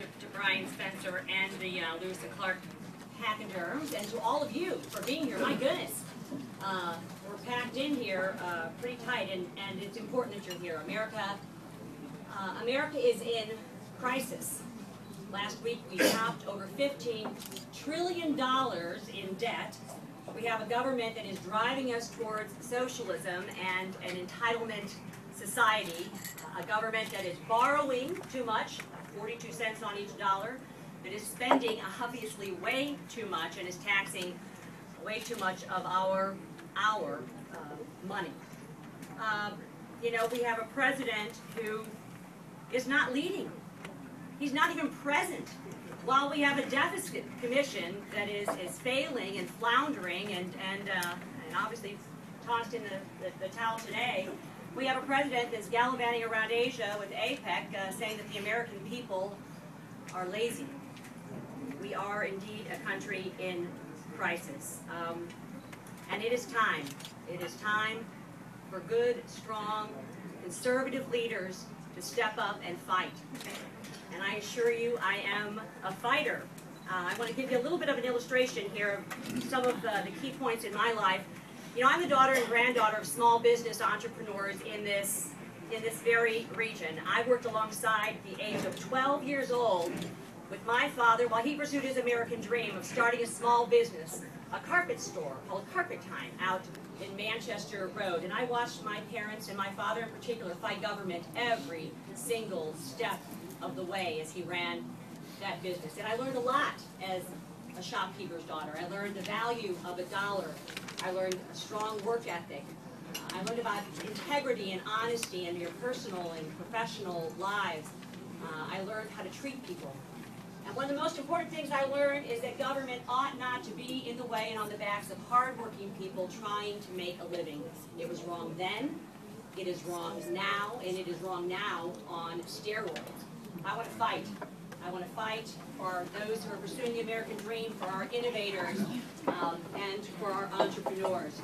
To Brian Spencer and the Lewis and Clark Pachyderms, and to all of you for being here. My goodness, we're packed in here pretty tight, and it's important that you're here. America is in crisis. Last week we topped over $15 trillion in debt. We have a government that is driving us towards socialism and an entitlement society, a government that is borrowing too much, 42 cents on each dollar, that is spending obviously way too much and is taxing way too much of our money. You know, we have a president who is not leading. He's not even present. While we have a deficit commission that is failing and floundering and obviously tossed in the towel today, we have a president that's gallivanting around Asia with APEC saying that the American people are lazy. We are indeed a country in crisis. And it is time. It is time for good, strong, conservative leaders to step up and fight. And I assure you, I am a fighter. I want to give you a little bit of an illustration here of some of the key points in my life. You know, I'm the daughter and granddaughter of small business entrepreneurs in this very region. I worked alongside the age of 12 years old with my father while he pursued his American dream of starting a small business, a carpet store called Carpet Time out in Manchester Road. And I watched my parents, and my father in particular, fight government every single step of the way as he ran that business. And I learned a lot as a shopkeeper's daughter. I learned the value of a dollar. I learned a strong work ethic. I learned about integrity and honesty in your personal and professional lives. I learned how to treat people. And one of the most important things I learned is that government ought not to be in the way and on the backs of hardworking people trying to make a living. It was wrong then, it is wrong now, and it is wrong now on steroids. I want to fight. I want to fight for those who are pursuing the American dream, for our innovators, and for our entrepreneurs.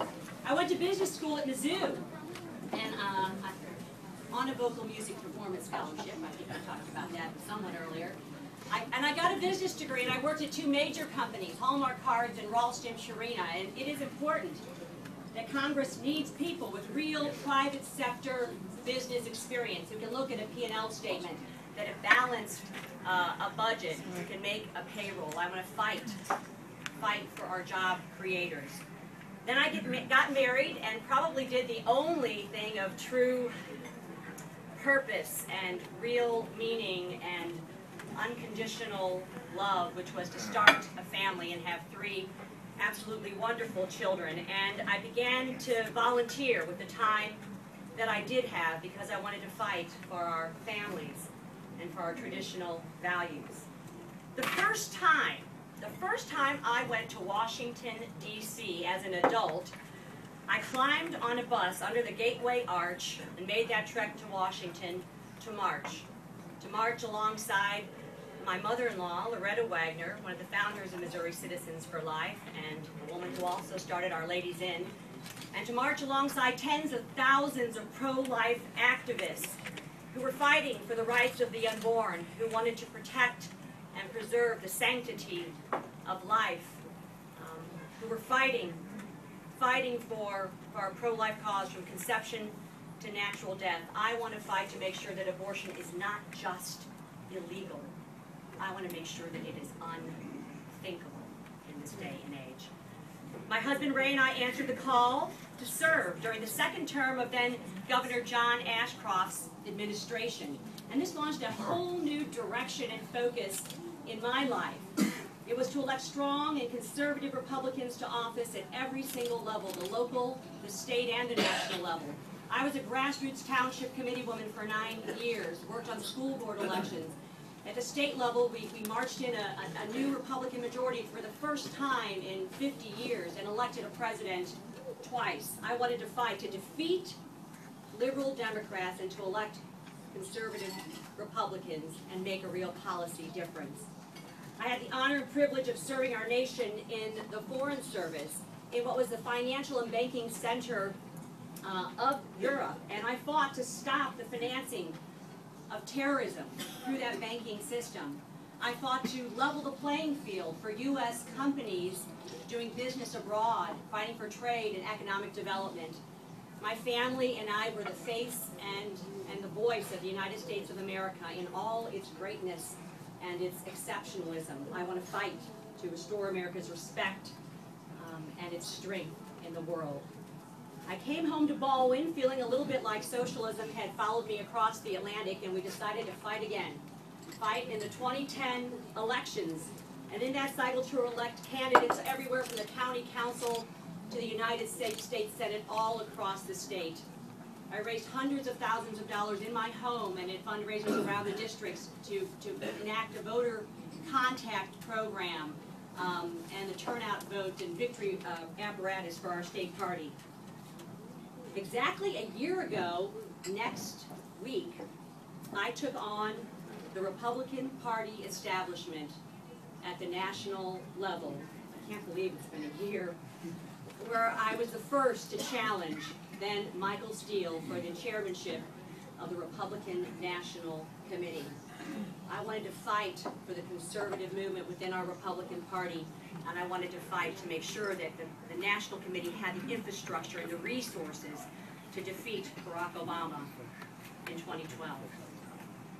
I went to business school at Mizzou, and on a vocal music performance scholarship. I think I talked about that somewhat earlier. I got a business degree, and I worked at two major companies, Hallmark Cards and Ralston Purina, and it is important that Congress needs people with real private sector business experience who can look at a P&L statement, that have balanced a budget, who can make a payroll. I want to fight for our job creators. Then I got married and probably did the only thing of true purpose and real meaning and unconditional love, which was to start a family and have 3 absolutely wonderful children. And I began to volunteer with the time that I did have because I wanted to fight for our families and for our traditional values. The first time I went to Washington, D.C. as an adult, I climbed on a bus under the Gateway Arch and made that trek to Washington to march alongside my mother-in-law, Loretta Wagner, one of the founders of Missouri Citizens for Life, and a woman who also started Our Ladies Inn, and to march alongside tens of thousands of pro-life activists who were fighting for the rights of the unborn, who wanted to protect and preserve the sanctity of life, who were fighting for our pro-life cause from conception to natural death. I want to fight to make sure that abortion is not just illegal. I want to make sure that it is unthinkable in this day and age. My husband Ray and I answered the call to serve during the second term of then Governor John Ashcroft's administration. And this launched a whole new direction and focus in my life. It was to elect strong and conservative Republicans to office at every single level, the local, the state, and the national level. I was a grassroots township committee woman for 9 years, worked on school board elections. At the state level, we marched in a new Republican majority for the first time in 50 years and elected a president twice. I wanted to fight to defeat liberal Democrats and to elect conservative Republicans and make a real policy difference. I had the honor and privilege of serving our nation in the Foreign Service in what was the financial and banking center of Europe, and I fought to stop the financing of terrorism through that banking system. I fought to level the playing field for U.S. companies doing business abroad, fighting for trade and economic development. My family and I were the face and the voice of the United States of America in all its greatness and its exceptionalism. I want to fight to restore America's respect and its strength in the world. I came home to Baldwin feeling a little bit like socialism had followed me across the Atlantic, and we decided to fight again. Fight in the 2010 elections, and in that cycle to elect candidates everywhere from the county council to the United States Senate all across the state. I raised hundreds of thousands of dollars in my home and at fundraisers around the districts to enact a voter contact program and the turnout vote and victory apparatus for our state party. Exactly a year ago, next week, I took on the Republican Party establishment at the national level. I can't believe it's been a year, where I was the first to challenge then Michael Steele for the chairmanship of the Republican National Committee. I wanted to fight for the conservative movement within our Republican Party, and I wanted to fight to make sure that the National Committee had the infrastructure and the resources to defeat Barack Obama in 2012.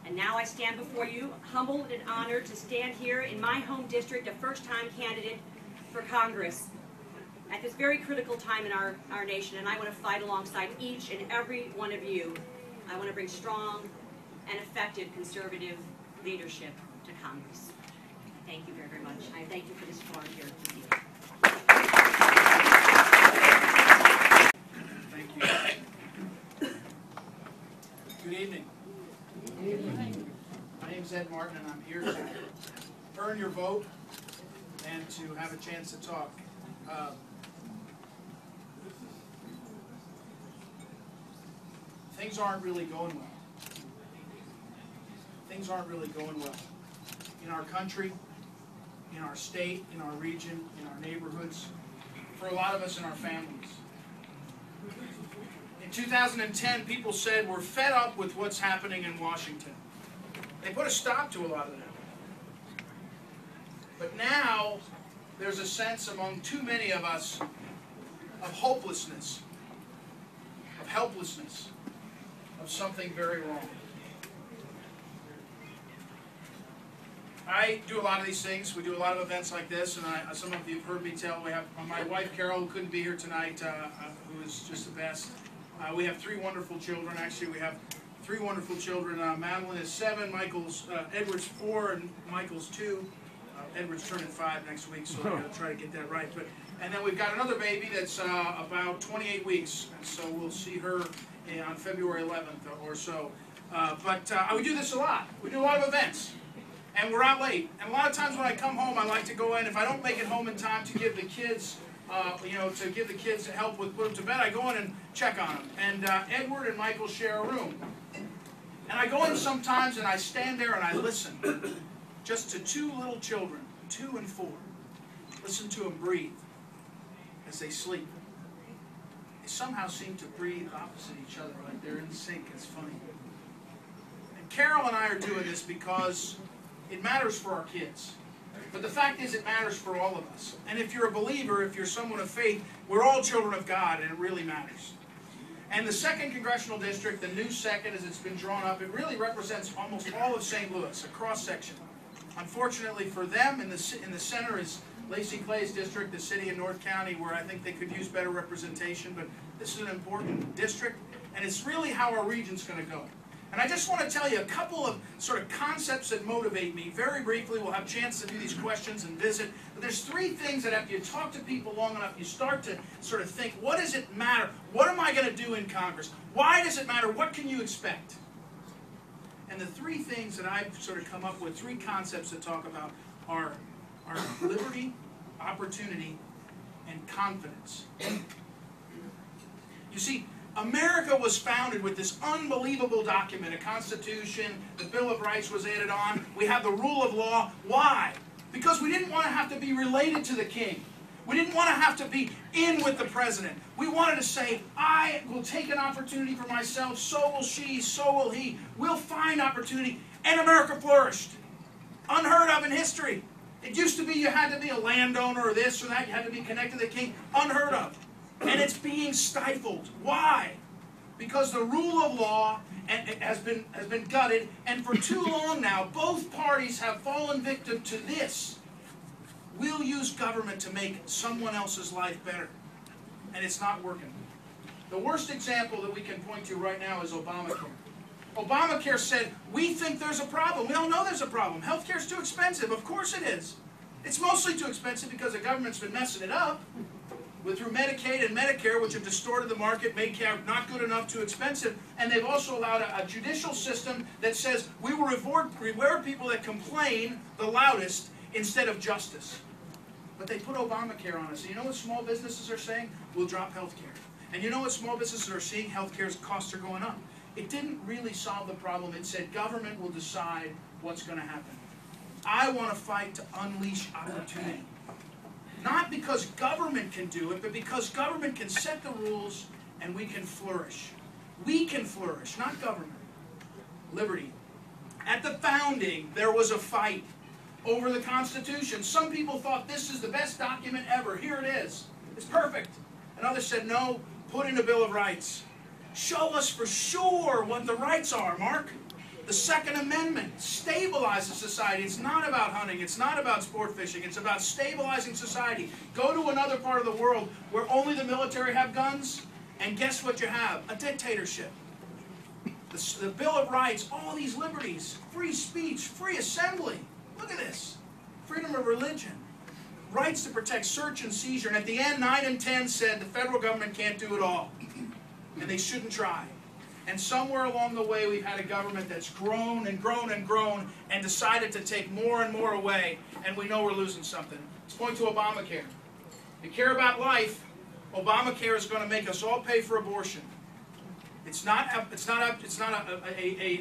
And now I stand before you, humbled and honored to stand here in my home district, a first-time candidate for Congress at this very critical time in our nation, and I want to fight alongside each and every one of you. I want to bring strong and effective conservative leadership to Congress. Thank you very, very much. I thank you for this forum here this evening. Thank you. Good evening. Good evening. My name is Ed Martin, and I'm here to earn your vote and to have a chance to talk. Things aren't really going well. Things aren't really going well in our country, in our state, in our region, in our neighborhoods, for a lot of us in our families. In 2010, people said we're fed up with what's happening in Washington. They put a stop to a lot of that. But now, there's a sense among too many of us of hopelessness, of helplessness, of something very wrong. I do a lot of these things. We do a lot of events like this, and some of you have heard me tell. We have my wife Carol, who couldn't be here tonight, who is just the best. We have three wonderful children. Actually, we have three wonderful children. Madeline is 7, Edward's 4, and Michael's 2. Edward's turning 5 next week, so I'm going to try to get that right. And then we've got another baby that's about 28 weeks, and so we'll see her on February 11th or so. We do this a lot. We do a lot of events. And we're out late. And a lot of times when I come home, I like to go in. If I don't make it home in time to give the kids, to give the kids help with put them to bed, I go in and check on them. And Edward and Michael share a room. And I go in sometimes and I stand there and I listen, just to 2 little children, 2 and 4. Listen to them breathe as they sleep. They somehow seem to breathe opposite each other, like they're in sync. It's funny. And Carol and I are doing this because it matters for our kids. But the fact is, it matters for all of us. And if you're a believer, if you're someone of faith, we're all children of God, and it really matters. And the 2nd Congressional District, the new 2nd as it's been drawn up, it really represents almost all of St. Louis, a cross-section. Unfortunately for them, in the center is Lacey Clay's district, the city of North County, where I think they could use better representation. But this is an important district, and it's really how our region's going to go. And I just want to tell you a couple of sort of concepts that motivate me. Very briefly, we'll have a chance to do these questions and visit. But there's 3 things that after you talk to people long enough, you start to sort of think, what does it matter? What am I going to do in Congress? Why does it matter? What can you expect? And the 3 things that I've sort of come up with, 3 concepts to talk about are liberty, opportunity, and confidence. You see, America was founded with this unbelievable document, a Constitution, the Bill of Rights was added on, we have the rule of law. Why? Because we didn't want to have to be related to the king. We didn't want to have to be in with the president. We wanted to say, I will take an opportunity for myself, so will she, so will he. We'll find opportunity, and America flourished. Unheard of in history. It used to be you had to be a landowner or this or that. You had to be connected to the king. Unheard of. And it's being stifled. Why? Because the rule of law has been gutted, and for too long now, both parties have fallen victim to this. We'll use government to make someone else's life better. And it's not working. The worst example that we can point to right now is Obamacare. Obamacare said, we think there's a problem. We all know there's a problem. Healthcare's too expensive. Of course it is. It's mostly too expensive because the government's been messing it up through Medicaid and Medicare, which have distorted the market, made care not good enough, too expensive, and they've also allowed a judicial system that says we will reward people that complain the loudest instead of justice. But they put Obamacare on us. And you know what small businesses are saying? We'll drop health care. And you know what small businesses are seeing? Healthcare's costs are going up. It didn't really solve the problem. It said government will decide what's going to happen. I want to fight to unleash opportunity. Not because government can do it, but because government can set the rules and we can flourish. We can flourish, not government. Liberty. At the founding, there was a fight over the Constitution. Some people thought this is the best document ever. Here it is. It's perfect. And others said, no, put in a Bill of Rights. Show us for sure what the rights are, Mark. The Second Amendment stabilizes society. It's not about hunting. It's not about sport fishing. It's about stabilizing society. Go to another part of the world where only the military have guns, and guess what you have? A dictatorship. The Bill of Rights, all these liberties, free speech, free assembly. Look at this. Freedom of religion. Rights to protect search and seizure. And at the end, 9 and 10 said the federal government can't do it all. And they shouldn't try. And somewhere along the way, we've had a government that's grown and grown and grown and decided to take more and more away, and we know we're losing something. Let's point to Obamacare. If you care about life, Obamacare is going to make us all pay for abortion. It's not a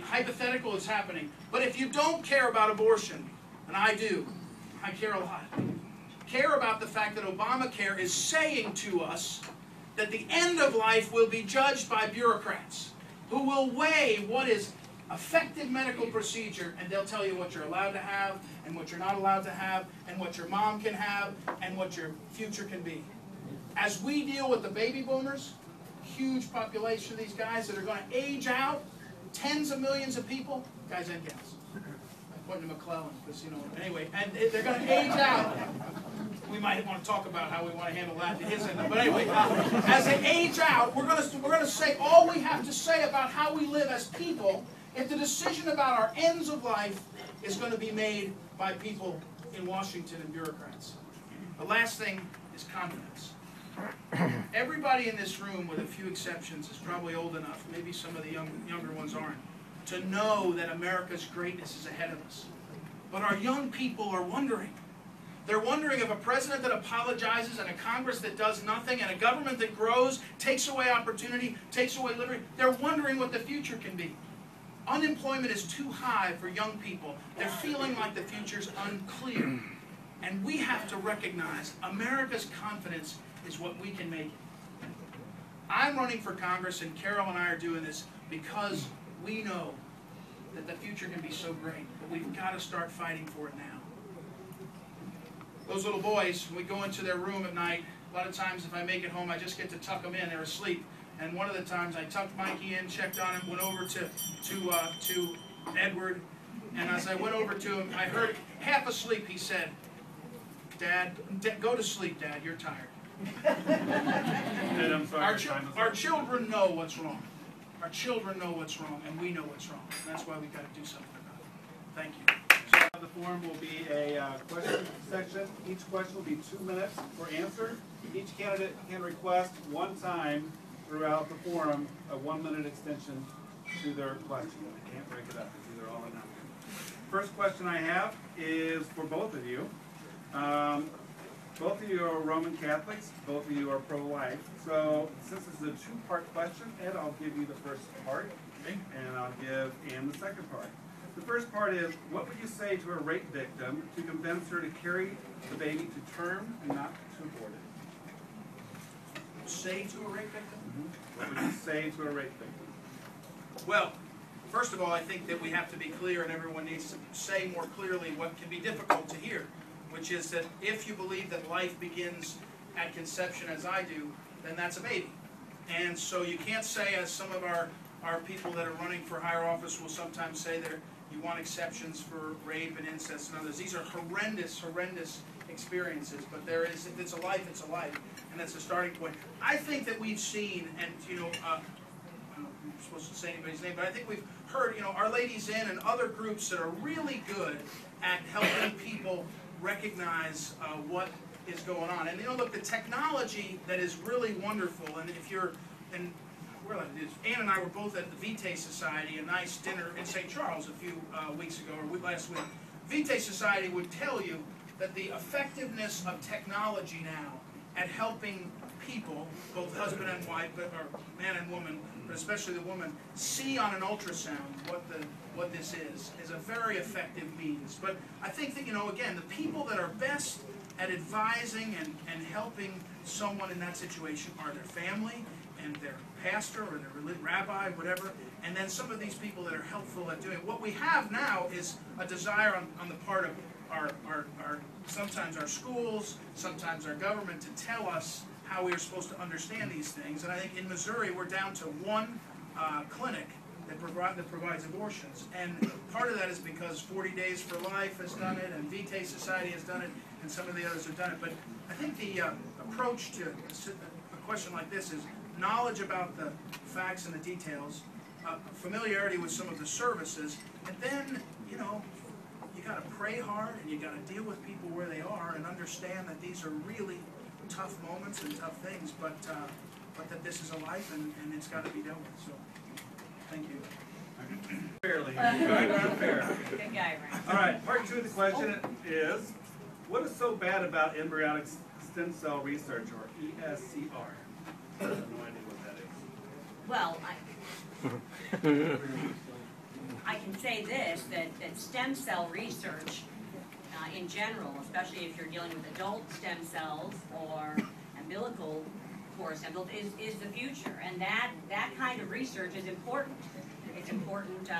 hypothetical, it's happening. But if you don't care about abortion, and I do, I care a lot, care about the fact that Obamacare is saying to us that the end of life will be judged by bureaucrats who will weigh what is effective medical procedure, and they'll tell you what you're allowed to have and what you're not allowed to have and what your mom can have and what your future can be. As we deal with the baby boomers, huge population of these guys that are going to age out, tens of millions of people, guys and gals. I'm pointing to McClellan, because you know, anyway, and they're going to age out. We might want to talk about how we want to handle that at his end. But anyway, as they age out, we're going to say all we have to say about how we live as people if the decision about our ends of life is going to be made by people in Washington and bureaucrats. The last thing is confidence. Everybody in this room, with a few exceptions, is probably old enough, maybe some of the younger ones aren't, to know that America's greatness is ahead of us. But our young people are wondering. They're wondering if a president that apologizes and a Congress that does nothing and a government that grows, takes away opportunity, takes away liberty, they're wondering what the future can be. Unemployment is too high for young people. They're feeling like the future's unclear. And we have to recognize America's confidence is what we can make it. I'm running for Congress, and Carol and I are doing this because we know that the future can be so great, but we've got to start fighting for it now. Those little boys, when we go into their room at night, a lot of times if I make it home, I just get to tuck them in. They're asleep. And one of the times I tucked Mikey in, checked on him, went over to Edward, and as I went over to him, I heard, half asleep, he said, Dad, go to sleep, Dad, you're tired. Dad, I'm sorry, our children know what's wrong. Our children know what's wrong, and we know what's wrong. And that's why we've got to do something about it. Thank you. The forum will be a question section. Each question will be 2 minutes for answer. Each candidate can request one time throughout the forum a 1 minute extension to their question. I can't break it up. It's either all or nothing. First question I have is for both of you. Both of you are Roman Catholics. Both of you are pro-life. So since this is a two-part question, Ed, I'll give you the first part, and I'll give Ann the second part. The first part is, what would you say to a rape victim to convince her to carry the baby to term and not to abort it? Say to a rape victim? What would you say to a rape victim? Well, first of all, I think that we have to be clear, and everyone needs to say more clearly what can be difficult to hear, which is that if you believe that life begins at conception, as I do, then that's a baby. And so you can't say, as some of our people that are running for higher office will sometimes say, that you want exceptions for rape and incest and others. These are horrendous, horrendous experiences, but there is, if it's a life, it's a life, and that's a starting point. I think that we've seen, and I'm not supposed to say anybody's name, but I think we've heard, Our Ladies In and other groups that are really good at helping people recognize what is going on. And look, the technology that is really wonderful, and if you're, and Ann and I were both at the Vitae Society, a nice dinner in St. Charles a few weeks ago, or last week. Vitae Society would tell you that the effectiveness of technology now at helping people, both husband and wife, or man and woman, but especially the woman, see on an ultrasound what this is a very effective means. But I think that, again, the people that are best at advising and helping someone in that situation are their family and their pastor or their rabbi, whatever, and then some of these people that are helpful at doing it. What we have now is a desire on the part of our sometimes our schools, sometimes our government, to tell us how we are supposed to understand these things. And I think in Missouri we're down to one clinic that provides abortions. And part of that is because 40 Days for Life has done it, and Vitae Society has done it, and some of the others have done it. But I think the approach to a question like this is knowledge about the facts and the details, familiarity with some of the services, and then, you got to pray hard, and you got to deal with people where they are and understand that these are really tough moments and tough things, but that this is a life, and it's got to be dealt with. So, thank you. Fairly. Fair. Good guy, Ryan. All right, part 2 of the question is, what is so bad about embryonic stem cell research, or ESCR? I have no idea what that is. Well, I can say this, that stem cell research in general, especially if you're dealing with adult stem cells or umbilical cord stem cells, is the future. And that kind of research is important. It's important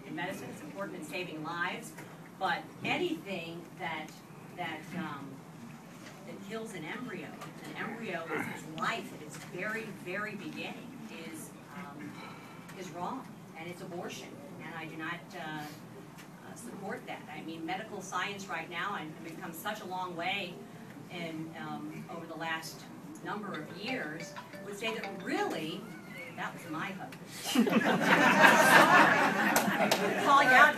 in medicine, it's important in saving lives, but anything that kills an embryo is life at its very, very beginning, is wrong, and it's abortion. And I do not support that. I mean, medical science right now, and we've come such a long way in over the last number of years, would say that really, that was my husband. Call you out,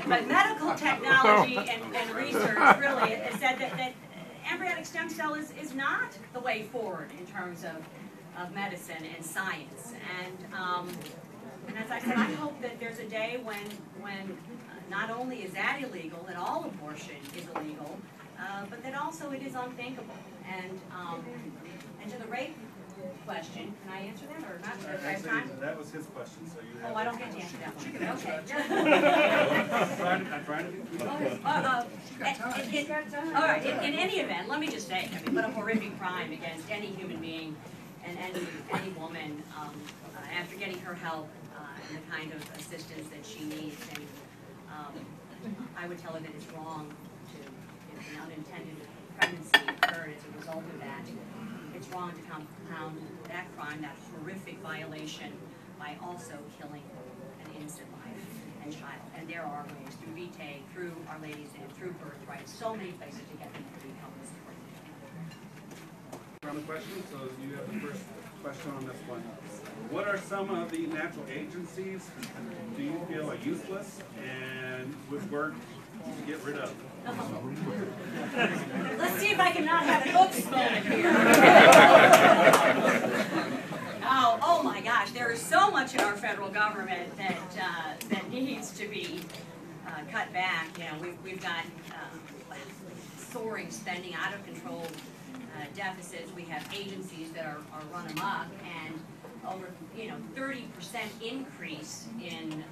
but medical technology and research really has said that embryonic stem cell is not the way forward in terms of medicine and science. And as I said, I hope that there's a day when not only is that illegal, that all abortion is illegal, but that also it is unthinkable. And to the rape question, can I answer that or not? Actually, that was his question, so you have. Oh, I don't get to answer that one. Okay. I'm trying to be. All right. In any event, let me just say, I mean, what a horrific crime against any human being and any woman after getting her help and the kind of assistance that she needs. And I would tell her that it's wrong if an unintended pregnancy occurred as a result of that. It's wrong to compound that crime, that horrific violation, by also killing an innocent life and child. And there are ways, through Vitae, through Our Ladies In, through Birthright, so many places to get people to help us. On the question, so you have the first question on this one. What are some of the natural agencies do you feel are useless and would work to get rid of? Let's see if I can not have an oops moment here. Oh my gosh, there is so much in our federal government that needs to be cut back. You know, we've got soaring spending, out of control deficits. We have agencies that are run amok, and over 30% increase in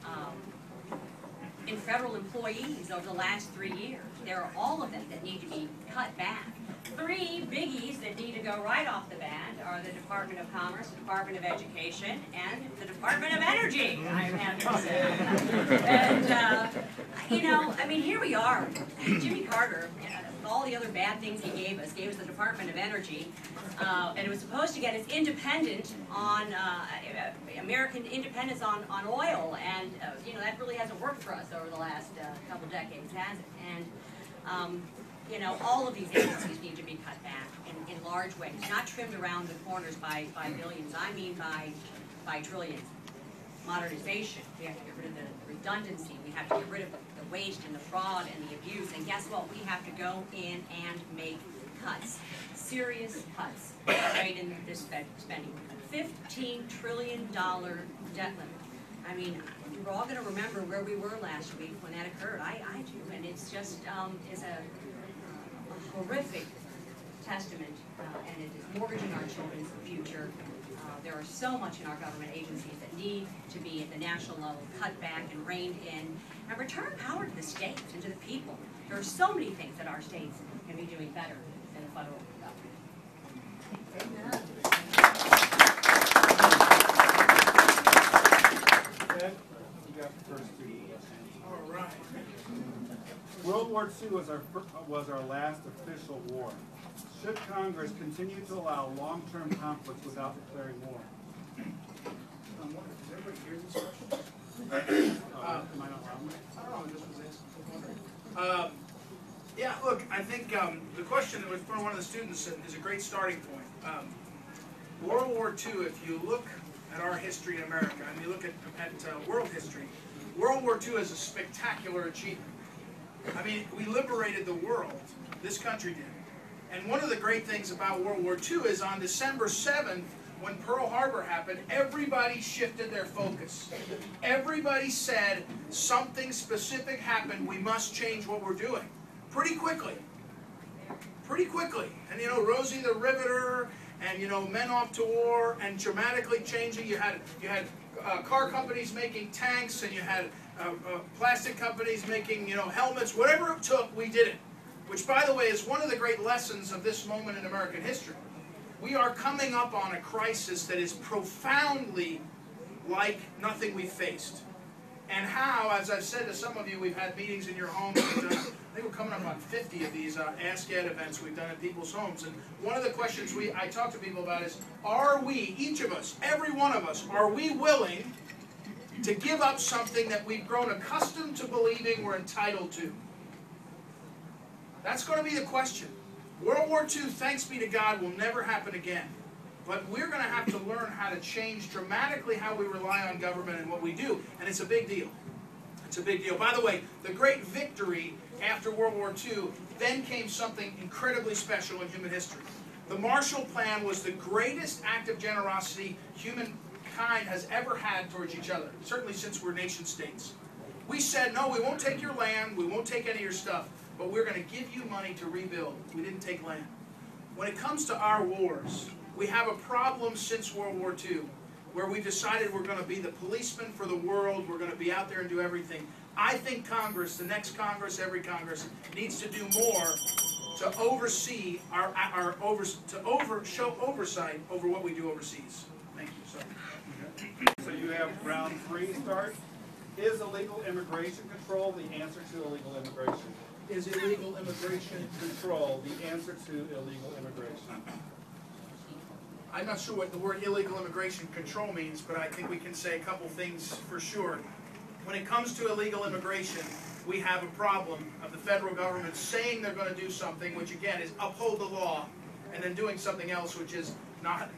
federal employees over the last 3 years. There are all of them that need to be cut back. three biggies that need to go right off the bat are the Department of Commerce, the Department of Education, and the Department of Energy, I'm happy to say. And, you know, I mean, here we are. Jimmy Carter, all the other bad things he gave us the Department of Energy, and it was supposed to get us independent on, American independence on oil, and, you know, that really hasn't worked for us over the last couple decades, has it? And, you know, all of these agencies need to be cut back in large ways, not trimmed around the corners by billions, I mean by trillions. Modernization, we have to get rid of the redundancy, we have to get rid of the waste and the fraud and the abuse, and guess what? We have to go in and make cuts, serious cuts, right in this spending. $15 trillion debt limit. I mean, we're all going to remember where we were last week when that occurred. I do, and it's just is a horrific testament, and it is mortgaging our children's future. There are so much in our government agencies that need to be at the national level cut back and reined in, and return power to the states and to the people. There are so many things that our states can be doing better than the federal government. Ed, you got the first two. All right. World War II was our last official war. Should Congress continue to allow long-term conflicts without declaring war? Does everybody hear this question? Am I not wrong? I don't know, I just was wondering. Yeah, look, I think the question that was from one of the students is a great starting point. World War II, if you look at our history in America, and you look at world history, World War II is a spectacular achievement. I mean, we liberated the world, this country did. And one of the great things about World War II is on December 7th, when Pearl Harbor happened, everybody shifted their focus. Everybody said something specific happened, we must change what we're doing. Pretty quickly. Pretty quickly. And you know, Rosie the Riveter, and you know, Men Off to War, and dramatically changing. You had car companies making tanks, and you had plastic companies making, you know, helmets. Whatever it took, we did it. Which, by the way, is one of the great lessons of this moment in American history. We are coming up on a crisis that is profoundly like nothing we've faced. And how, as I've said to some of you, we've had meetings in your homes. I think we're coming up on 50 of these Ask Ed events we've done at people's homes. And one of the questions I talk to people about is, are we, each of us, every one of us, are we willing to give up something that we've grown accustomed to believing we're entitled to? That's going to be the question. World War II, thanks be to God, will never happen again. But we're going to have to learn how to change dramatically how we rely on government and what we do. And it's a big deal. It's a big deal. By the way, the great victory after World War II, then came something incredibly special in human history. The Marshall Plan was the greatest act of generosity humankind has ever had towards each other, certainly since we're nation states. We said, no, we won't take your land, we won't take any of your stuff, but we're going to give you money to rebuild. We didn't take land. When it comes to our wars, we have a problem since World War II, where we decided we're going to be the policeman for the world, we're going to be out there and do everything. I think Congress, the next Congress, every Congress, needs to do more to oversee show oversight over what we do overseas. Thank you. Sorry. So you have round 3 start. Is illegal immigration control the answer to illegal immigration? Is illegal immigration Control the answer to illegal immigration? I'm not sure what the word illegal immigration control means, but I think we can say a couple things for sure. When it comes to illegal immigration, we have a problem of the federal government saying they're going to do something, which again is uphold the law, and then doing something else, which is not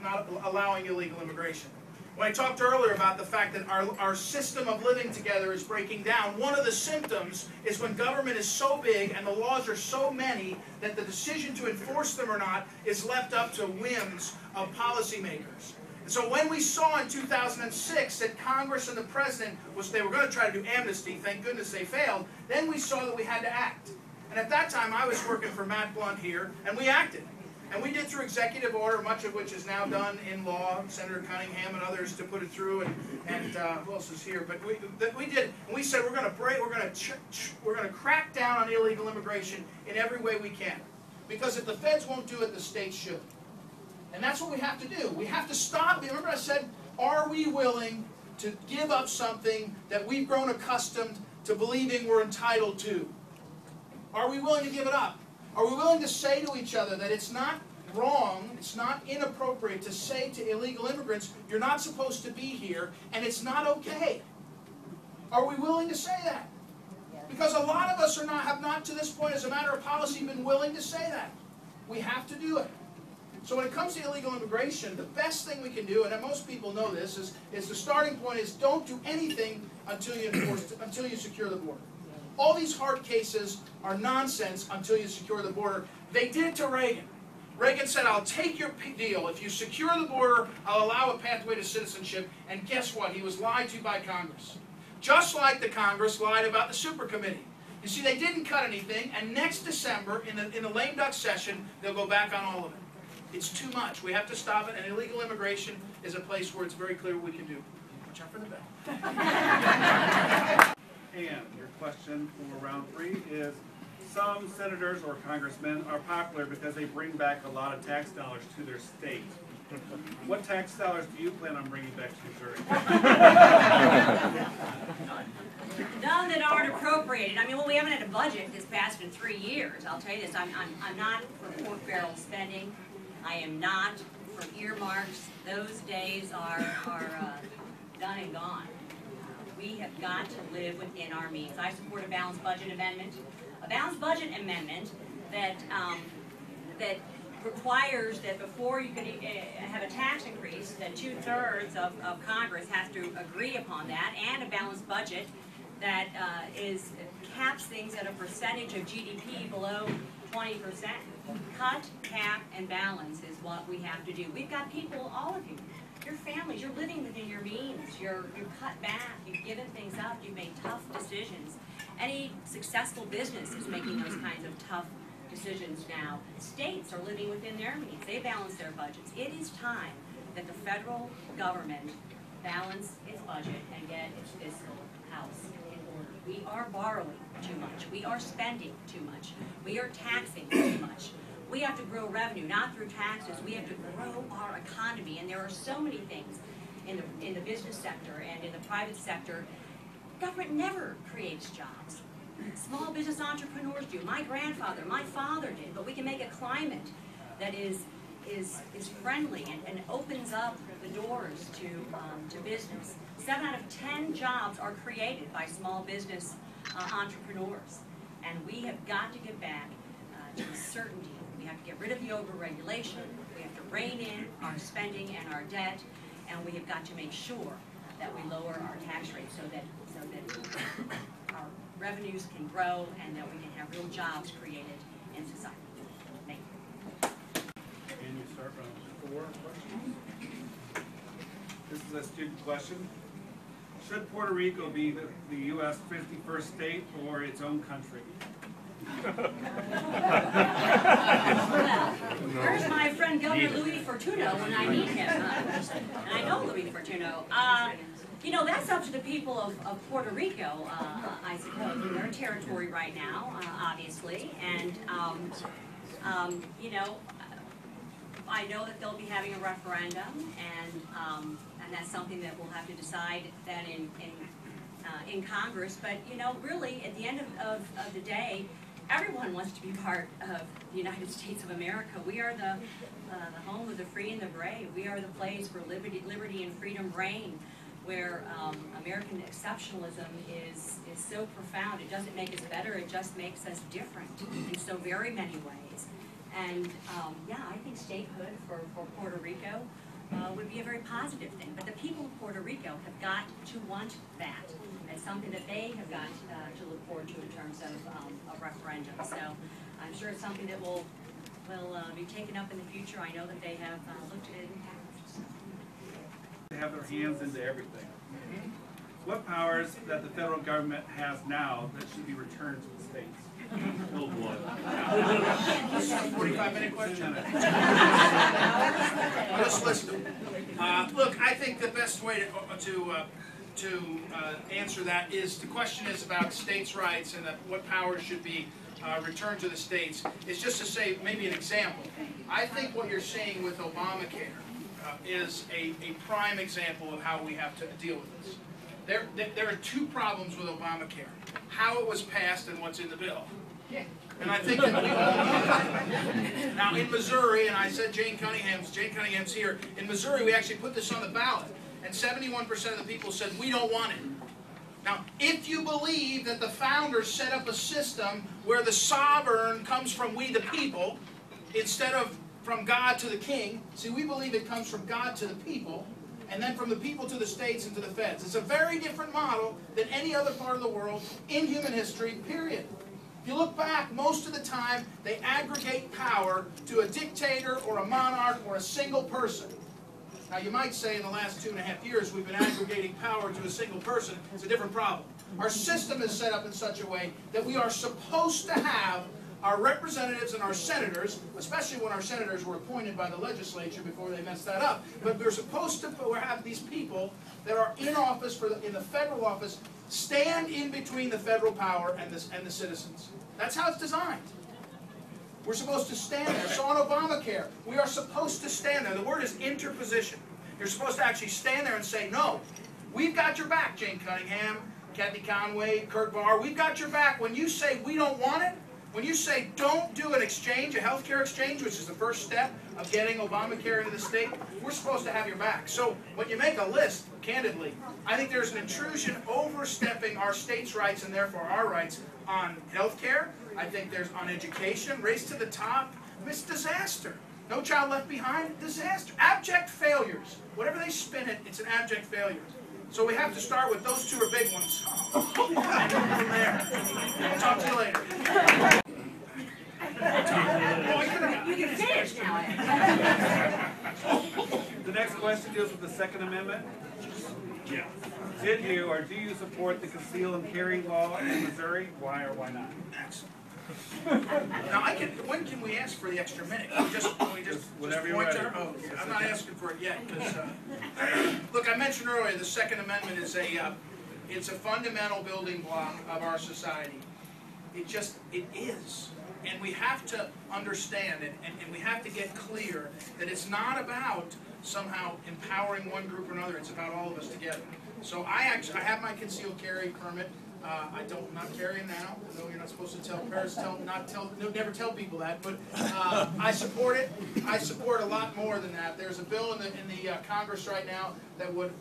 allowing illegal immigration. When I talked earlier about the fact that our system of living together is breaking down, one of the symptoms is when government is so big and the laws are so many that the decision to enforce them or not is left up to whims of policymakers. And so when we saw in 2006 that Congress and the President, they were going to try to do amnesty, thank goodness they failed, then we saw that we had to act. And at that time I was working for Matt Blunt here, and we acted. And we did through executive order, much of which is now done in law, Senator Cunningham and others to put it through, and who else is here? But we did, and we said we're going to crack down on illegal immigration in every way we can. Because if the feds won't do it, the states should. And that's what we have to do. We have to stop. Remember I said, are we willing to give up something that we've grown accustomed to believing we're entitled to? Are we willing to give it up? Are we willing to say to each other that it's not wrong, it's not inappropriate to say to illegal immigrants, you're not supposed to be here, and it's not okay? Are we willing to say that? Because a lot of us have not to this point, as a matter of policy, been willing to say that. We have to do it. So when it comes to illegal immigration, the best thing we can do, and most people know this, is the starting point is don't do anything until you secure the border. All these hard cases are nonsense until you secure the border. They did it to Reagan. Reagan said, I'll take your deal. If you secure the border, I'll allow a pathway to citizenship. And guess what? He was lied to by Congress. Just like the Congress lied about the super committee. You see, they didn't cut anything, and next December, in the lame duck session, they'll go back on all of it. It's too much. We have to stop it, and illegal immigration is a place where it's very clear what we can do. Watch out for the bell. And your question for round 3 is, some senators or congressmen are popular because they bring back a lot of tax dollars to their state. What tax dollars do you plan on bringing back to Missouri? None that aren't appropriated. I mean, well, we haven't had a budget this past in 3 years. I'll tell you this, I'm not for pork barrel spending. I am not for earmarks. Those days are done and gone. We have got to live within our means. I support a balanced budget amendment. A balanced budget amendment that that requires that before you can have a tax increase, that 2/3 of Congress has to agree upon that, and a balanced budget that caps things at a percentage of GDP below 20%. Cut, cap, and balance is what we have to do. We've got people, all of you, your families, you're living within your means. You're cut back, you've given things up, you've made tough decisions. Any successful business is making those kinds of tough decisions now. States are living within their means. They balance their budgets. It is time that the federal government balance its budget and get its fiscal house in order. We are borrowing too much. We are spending too much. We are taxing too much. We have to grow revenue, not through taxes. We have to grow our economy, and there are so many things in the business sector and in the private sector. Government never creates jobs. Small business entrepreneurs do. My grandfather, my father did. But we can make a climate that is friendly and opens up the doors to business. 7 out of 10 jobs are created by small business entrepreneurs, and we have got to get back to certainty. We have to get rid of the overregulation. We have to rein in our spending and our debt, and we have got to make sure that we lower our tax rate so that our revenues can grow and that we can have real jobs created in society. Thank you. And you start from 4 questions. This is a student question. Should Puerto Rico be the U.S. 51st state or its own country? Well, where's my friend Governor Louis Fortuno when I need him? And I know Louis Fortuno. You know, that's up to the people of Puerto Rico, I suppose. They're a territory right now, obviously, and you know, I know that they'll be having a referendum, and that's something that we'll have to decide then in Congress. But you know, really, at the end of the day, everyone wants to be part of the United States of America. We are the home of the free and the brave. We are the place where liberty and freedom reign, where American exceptionalism is so profound. It doesn't make us better, it just makes us different in so very many ways. And yeah, I think statehood for Puerto Rico would be a very positive thing. But the people of Puerto Rico have got to want that. It's something that they have got to look forward to in terms of a referendum. So I'm sure it's something that will be taken up in the future. I know that they have looked at it in past. They have their hands into everything. What powers that the federal government has now that should be returned to the states? Oh boy. This is a 45-minute question. Just listen. Look, I think the best way to answer that is, the question is about states' rights and what powers should be returned to the states. It's just to say, maybe an example. I think what you're seeing with Obamacare is a prime example of how we have to deal with this. There are two problems with Obamacare: how it was passed and what's in the bill. And I think that we all know that. Now in Missouri, and I said Jane Cunningham's here, in Missouri we actually put this on the ballot, and 71% of the people said we don't want it. Now, if you believe that the founders set up a system where the sovereign comes from we the people, instead of from God to the king, see, we believe it comes from God to the people, and then from the people to the states and to the feds. It's a very different model than any other part of the world in human history, period. If you look back, most of the time, they aggregate power to a dictator or a monarch or a single person. Now, you might say in the last 2.5 years we've been aggregating power to a single person. It's a different problem. Our system is set up in such a way that we are supposed to have our representatives and our senators, especially when our senators were appointed by the legislature before they messed that up, but we're supposed to have these people that are in office, in the federal office, stand in between the federal power and the citizens. That's how it's designed. We're supposed to stand there. So on Obamacare, we are supposed to stand there. The word is interposition. You're supposed to actually stand there and say, no, we've got your back, Jane Cunningham, Kathy Conway, Kurt Barr. We've got your back. When you say we don't want it, when you say don't do an exchange, a health care exchange, which is the first step of getting Obamacare into the state, we're supposed to have your back. So when you make a list, candidly, I think there's an intrusion overstepping our states' rights and therefore our rights on health care. I think there's on education, race to the top. It's disaster. No Child Left Behind, disaster. Abject failures. Whatever they spin it, it's an abject failure. So we have to start with those two are big ones. And move from there. I'll talk to you later. You can finish now. The next question deals with the Second Amendment. Yeah. Did you or do you support the conceal and carry law in Missouri? Why or why not? Excellent. Now, when can we ask for the extra minute? Can we just whenever you're point ready. to her? Oh, I'm not asking for it yet. Look, I mentioned earlier the Second Amendment is it's a fundamental building block of our society. It is. And we have to understand it, and we have to get clear that it's not about somehow empowering one group or another. It's about all of us together. So I have my concealed carry permit. I'm not carrying now. I know you're not supposed to tell parents, never tell people that, but I support it. I support a lot more than that. There's a bill in the Congress right now that would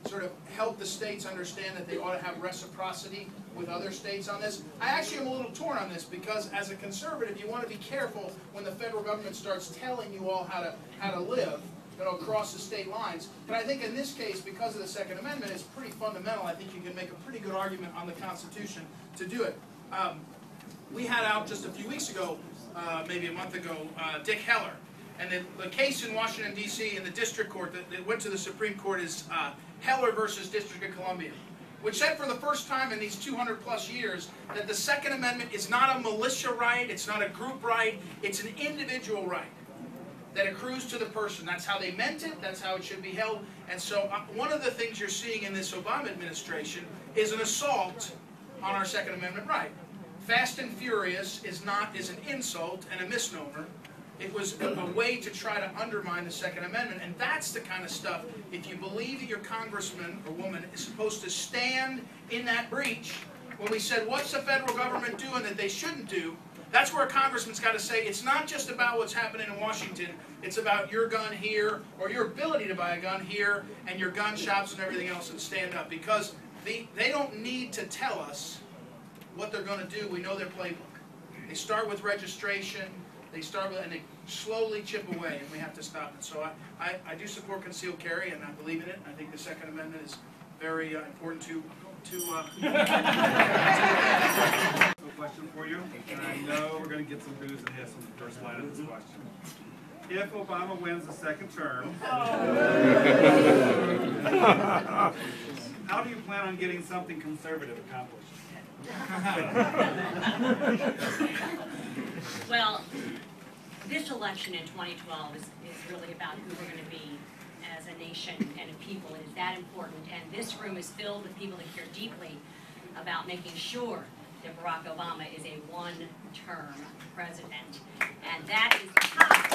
sort of help the states understand that they ought to have reciprocity with other states on this. I actually am a little torn on this because as a conservative, you want to be careful when the federal government starts telling you all how to live, across the state lines. But I think in this case, because of the Second Amendment, it's pretty fundamental. I think you can make a pretty good argument on the Constitution to do it. We had out just a few weeks ago, maybe a month ago, Dick Heller. And the case in Washington, D.C. in the district court that went to the Supreme Court is Heller versus District of Columbia, which said for the first time in these 200 plus years that the Second Amendment is not a militia right, it's not a group right, it's an individual right that accrues to the person. That's how they meant it, that's how it should be held. And so one of the things you're seeing in this Obama administration is an assault on our Second Amendment right. Fast and furious is an insult and a misnomer. It was a way to try to undermine the Second Amendment, and that's the kind of stuff, if you believe that your congressman or woman is supposed to stand in that breach, when we said, what's the federal government doing that they shouldn't do, that's where a congressman's got to say, it's not just about what's happening in Washington, it's about your gun here, or your ability to buy a gun here, and your gun shops and everything else, and stand up. Because they don't need to tell us what they're going to do. We know their playbook. They start with registration, and they slowly chip away, and we have to stop it. So I do support concealed carry, and I believe in it. I think the Second Amendment is very important to Question for you, and I know we're going to get some booze and hiss on the first line of this question. If Obama wins the second term, how do you plan on getting something conservative accomplished? Well, this election in 2012 is really about who we're going to be as a nation and a people. It is that important, and this room is filled with people that care deeply about making sure that Barack Obama is a one-term president, and that is top.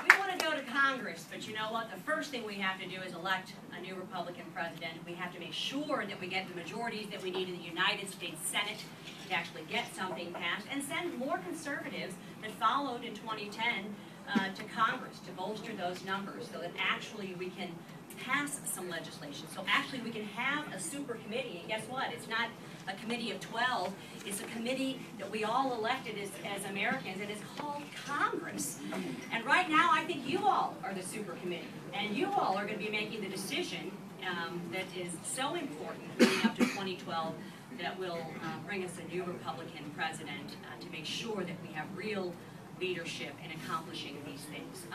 We want to go to Congress, but you know what? The first thing we have to do is elect a new Republican president. We have to make sure that we get the majorities that we need in the United States Senate to actually get something passed, and send more conservatives that followed in 2010 to Congress to bolster those numbers so that actually we can pass some legislation. So actually we can have a super committee, and guess what? It's not a committee of 12, it's a committee that we all elected as Americans, and it's called Congress. And right now I think you all are the super committee, and you all are going to be making the decision that is so important leading up to 2012 that will bring us a new Republican president to make sure that we have real leadership in accomplishing these things.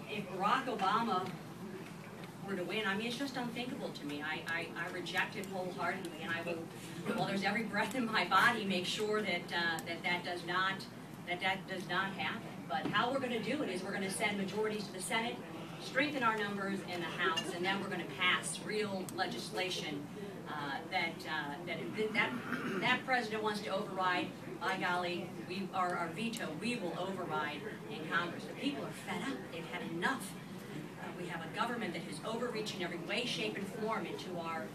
If Barack Obama were to win, I mean, it's just unthinkable to me. I reject it wholeheartedly, and I will, while there's every breath in my body, make sure that that does not happen. But how we're going to do it is we're going to send majorities to the Senate, strengthen our numbers in the House, and then we're going to pass real legislation that president wants to override. By golly, our veto, we will override in Congress. The people are fed up. They've had enough. We have a government that has overreached in every way, shape, and form into our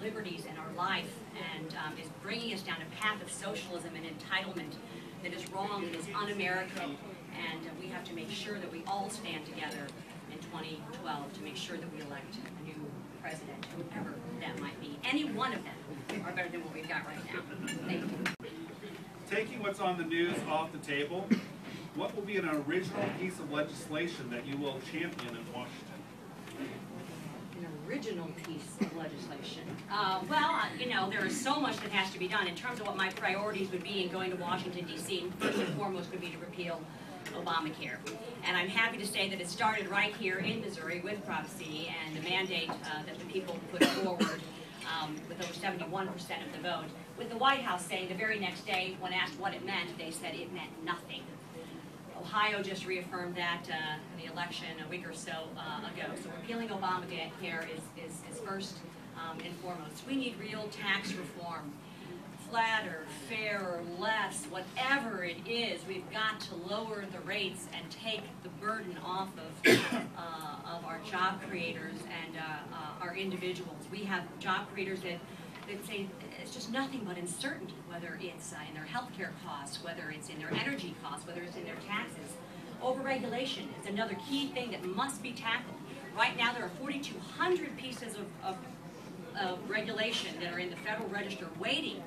liberties and our life, and is bringing us down a path of socialism and entitlement that is wrong, that is un-American, and we have to make sure that we all stand together in 2012 to make sure that we elect a new president, whoever that might be. Any one of them are better than what we've got right now. Thank you. Taking what's on the news off the table, what will be an original piece of legislation that you will champion in Washington? An original piece of legislation. Well, you know, there is so much that has to be done in terms of what my priorities would be in going to Washington, D.C. First and foremost would be to repeal Obamacare. And I'm happy to say that it started right here in Missouri with Prop C, and the mandate that the people put forward with over 71% of the vote, with the White House saying the very next day, when asked what it meant, they said it meant nothing. Ohio just reaffirmed that in the election a week or so ago. So repealing Obamacare is first and foremost. We need real tax reform. Flatter, fairer, less, whatever it is, we've got to lower the rates and take the burden off of our job creators and our individuals. We have job creators that say it's just nothing but uncertainty, whether it's in their health care costs, whether it's in their energy costs, whether it's in their taxes. Overregulation is another key thing that must be tackled. Right now there are 4,200 pieces of regulation that are in the Federal Register waiting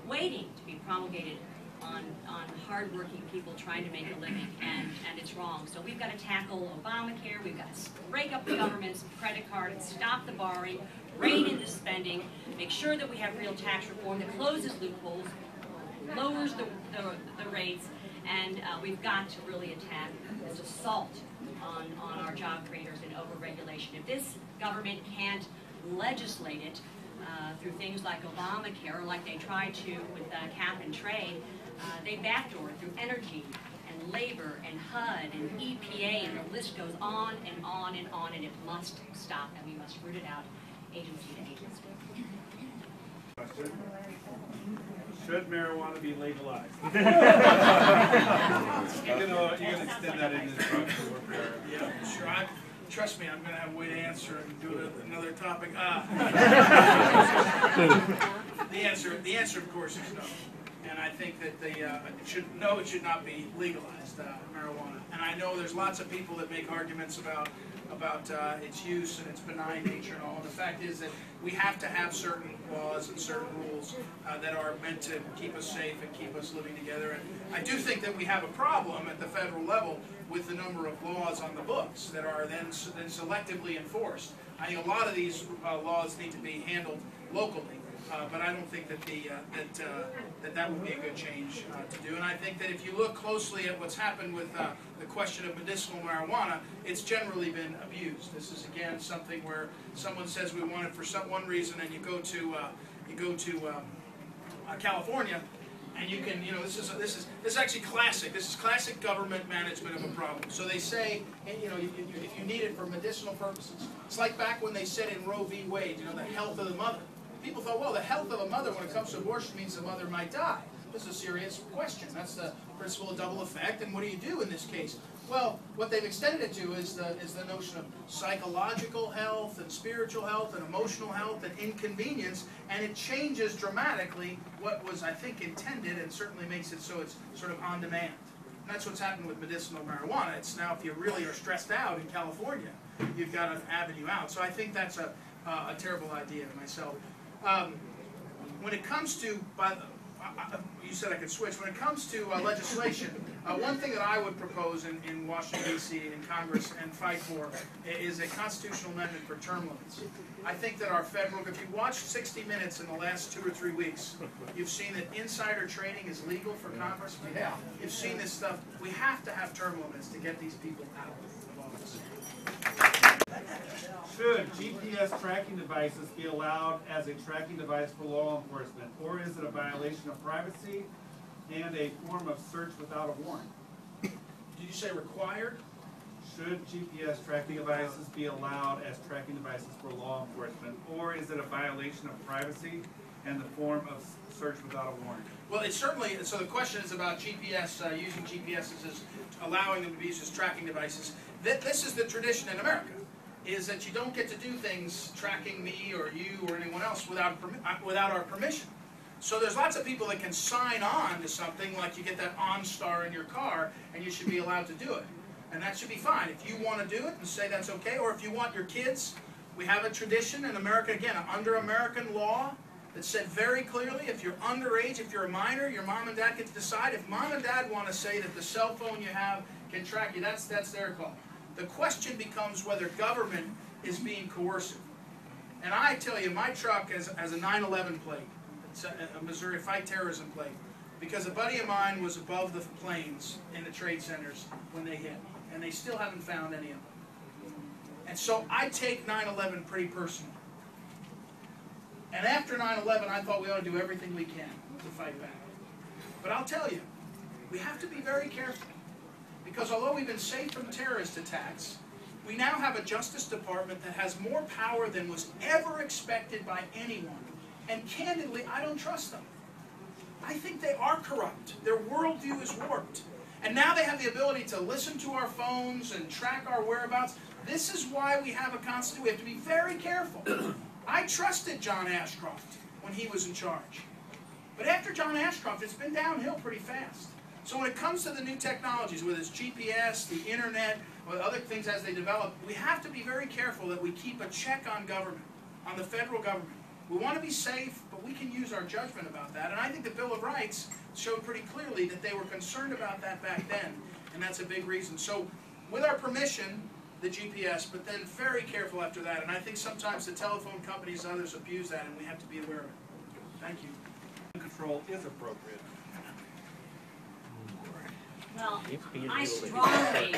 to be promulgated on hardworking people trying to make a living, and it's wrong. So we've got to tackle Obamacare, we've got to break up the government's credit card, stop the borrowing, rein in the spending, make sure that we have real tax reform that closes loopholes, lowers the rates, and we've got to really attack this assault on our job creators and overregulation. If this government can't legislate it through things like Obamacare, or like they tried to with cap and trade, they backdoor it through energy and labor and HUD and EPA, and the list goes on and on and on, and it must stop, and we must root it out agency to agency. Question. Should marijuana be legalized? You can extend that in this room. Yeah, sure. Trust me, I'm going to have a way to answer and do another topic. The answer, of course, is no. And I think that it should not be legalized, marijuana. And I know there's lots of people that make arguments about its use and its benign nature and all. And the fact is that we have to have certain laws and certain rules that are meant to keep us safe and keep us living together. And I do think that we have a problem at the federal level with the number of laws on the books that are then selectively enforced. I think a lot of these laws need to be handled locally, but I don't think that that would be a good change to do. And I think that if you look closely at what's happened with the question of medicinal marijuana, it's generally been abused. This is again something where someone says we want it for one reason, and you go to California, And you can, this is actually classic. This is classic government management of a problem. So they say, if you need it for medicinal purposes, it's like back when they said in Roe v. Wade, the health of the mother. People thought, well, the health of a mother when it comes to abortion means the mother might die. This is a serious question. That's the principle of double effect. And what do you do in this case? Well, what they've extended it to is the notion of psychological health and spiritual health and emotional health and inconvenience, and it changes dramatically what was, I think, intended, and certainly makes it so it's sort of on demand. And that's what's happened with medicinal marijuana. It's now, if you really are stressed out in California, you've got an avenue out. So I think that's a terrible idea myself. When it comes to, you said I could switch. When it comes to legislation, one thing that I would propose in Washington, D.C., in Congress, and fight for is a constitutional amendment for term limits. I think that our federal, if you watched 60 Minutes in the last 2 or 3 weeks, you've seen that insider trading is legal for congressmen. Yeah. You've seen this stuff. We have to have term limits to get these people out of office. Should GPS tracking devices be allowed as a tracking device for law enforcement, or is it a violation of privacy and a form of search without a warrant? Did you say required? Should GPS tracking devices be allowed as tracking devices for law enforcement, or is it a violation of privacy and the form of search without a warrant? Well, it's certainly, so the question is about GPS, using GPSs as allowing them to be used as tracking devices. This is the tradition in America, is that you don't get to do things tracking me or you or anyone else without our permission. So there's lots of people that can sign on to something, like you get that OnStar in your car, and you should be allowed to do it. And that should be fine. If you want to do it and say that's okay, or if you want your kids, we have a tradition in America, again, under American law, that said very clearly, if you're underage, if you're a minor, your mom and dad get to decide. If mom and dad want to say that the cell phone you have can track you, that's their call. The question becomes whether government is being coercive. And I tell you, my truck has a 9/11 plate. It's a Missouri Fight Terrorism plate. Because a buddy of mine was above the planes in the trade centers when they hit. And they still haven't found any of them. And so I take 9/11 pretty personally. And after 9/11, I thought we ought to do everything we can to fight back. But I'll tell you, we have to be very careful. Because although we've been safe from terrorist attacks, we now have a Justice Department that has more power than was ever expected by anyone. And candidly, I don't trust them. I think they are corrupt. Their worldview is warped. And now they have the ability to listen to our phones and track our whereabouts. This is why we have a constitution. We have to be very careful. I trusted John Ashcroft when he was in charge. But after John Ashcroft, it's been downhill pretty fast. So when it comes to the new technologies, whether it's GPS, the internet, or other things as they develop, we have to be very careful that we keep a check on government, on the federal government. We want to be safe, but we can use our judgment about that. And I think the Bill of Rights showed pretty clearly that they were concerned about that back then, and that's a big reason. So with our permission, the GPS, but then very careful after that. And I think sometimes the telephone companies and others abuse that, and we have to be aware of it. Thank you. Control is appropriate. Well, I strongly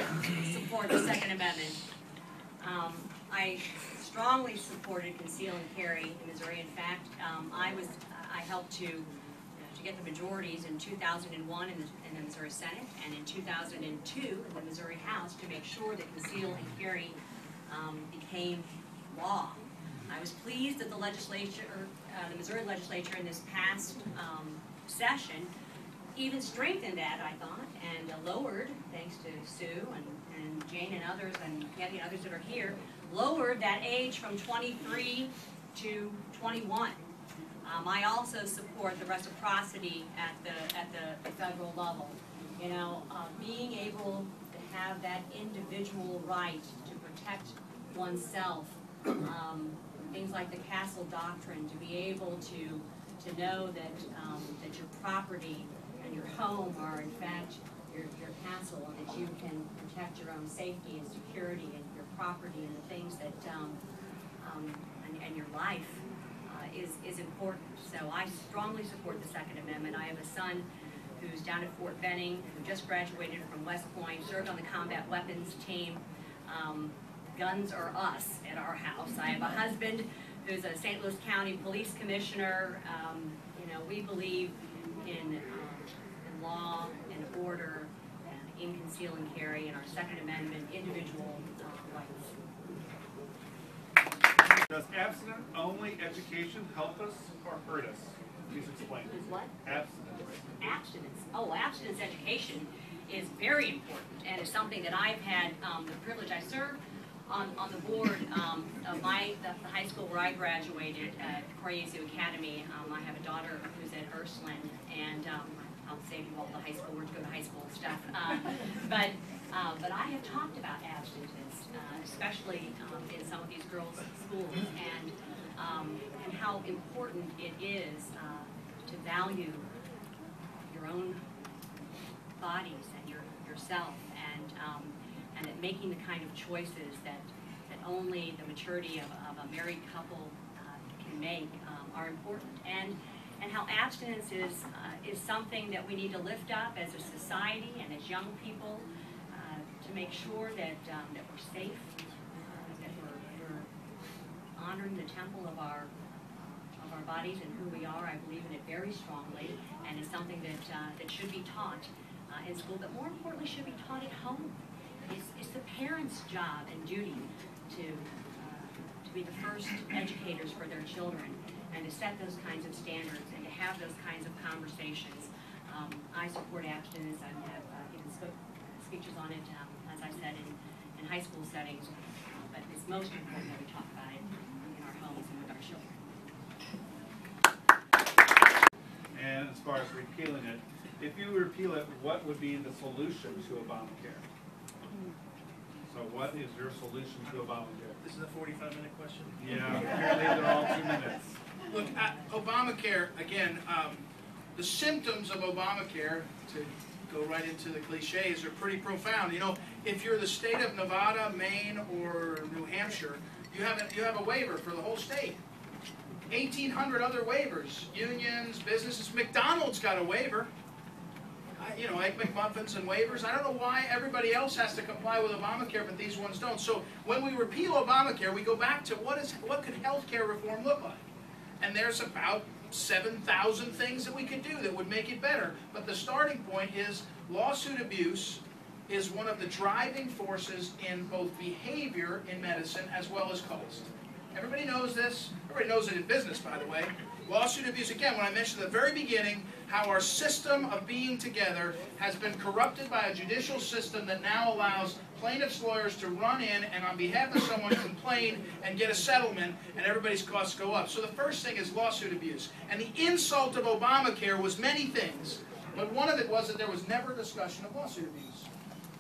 support the Second Amendment. I strongly supported conceal and carry in Missouri. In fact, I helped to get the majorities in 2001 in the Missouri Senate and in 2002 in the Missouri House to make sure that conceal and carry became law. I was pleased that the the Missouri legislature in this past session even strengthened that, I thought, and lowered, thanks to Sue and Jane and others and Kathy and others that are here, lowered that age from 23 to 21. I also support the reciprocity at the federal level. You know, being able to have that individual right to protect oneself, things like the Castle Doctrine, to be able to know that that your property and your home are in fact your castle, and that you can protect your own safety and security and your property and the things that and your life is important. So I strongly support the Second Amendment. I have a son who's down at Fort Benning, who just graduated from West Point, served on the combat weapons team. Guns are us at our house. I have a husband who's a St. Louis County Police Commissioner. You know, we believe in law and order, in conceal and carry, and our Second Amendment individual rights. Does abstinent-only education help us or hurt us? Please explain. Is what? Abstinence. Abstinence. Oh, abstinence education is very important, and is something that I've had the privilege. I serve on the board of the high school where I graduated at Coriezu Academy. I have a daughter who's at Ursuline, and I'll save you all the high school words, go to high school stuff. But I have talked about abstinence, especially in some of these girls' schools, and how important it is to value your own bodies and yourself, and that making the kind of choices that only the maturity of a married couple can make are important, and how abstinence is something that we need to lift up as a society and as young people to make sure that we're safe, that we're honoring the temple of our bodies and who we are. I believe in it very strongly, and it's something that should be taught in school, but more importantly should be taught at home. It's the parents' job and duty to be the first educators for their children, and to set those kinds of standards and to have those kinds of conversations. I support abstinence. I have given speeches on it, as I said, in high school settings, but it's most important that we talk about it in our homes and with our children. And as far as repealing it, if you repeal it, what would be the solution to Obamacare? So what is your solution to Obamacare? This is a 45-minute question. Yeah, apparently they're all 2 minutes. Look, Obamacare, again, the symptoms of Obamacare, to go right into the cliches, are pretty profound. You know, if you're the state of Nevada, Maine, or New Hampshire, you have a waiver for the whole state. 1,800 other waivers, unions, businesses. McDonald's got a waiver. You know, Egg McMuffins and waivers. I don't know why everybody else has to comply with Obamacare, but these ones don't. So when we repeal Obamacare, we go back to what could health care reform look like? And there's about 7,000 things that we could do that would make it better. But the starting point is lawsuit abuse is one of the driving forces in both behavior in medicine as well as cost. Everybody knows this. Everybody knows it in business, by the way. Lawsuit abuse, again, when I mentioned at the very beginning how our system of being together has been corrupted by a judicial system that now allows plaintiffs' lawyers to run in and on behalf of someone complain and get a settlement, and everybody's costs go up. So the first thing is lawsuit abuse. And the insult of Obamacare was many things, but one of it was that there was never a discussion of lawsuit abuse.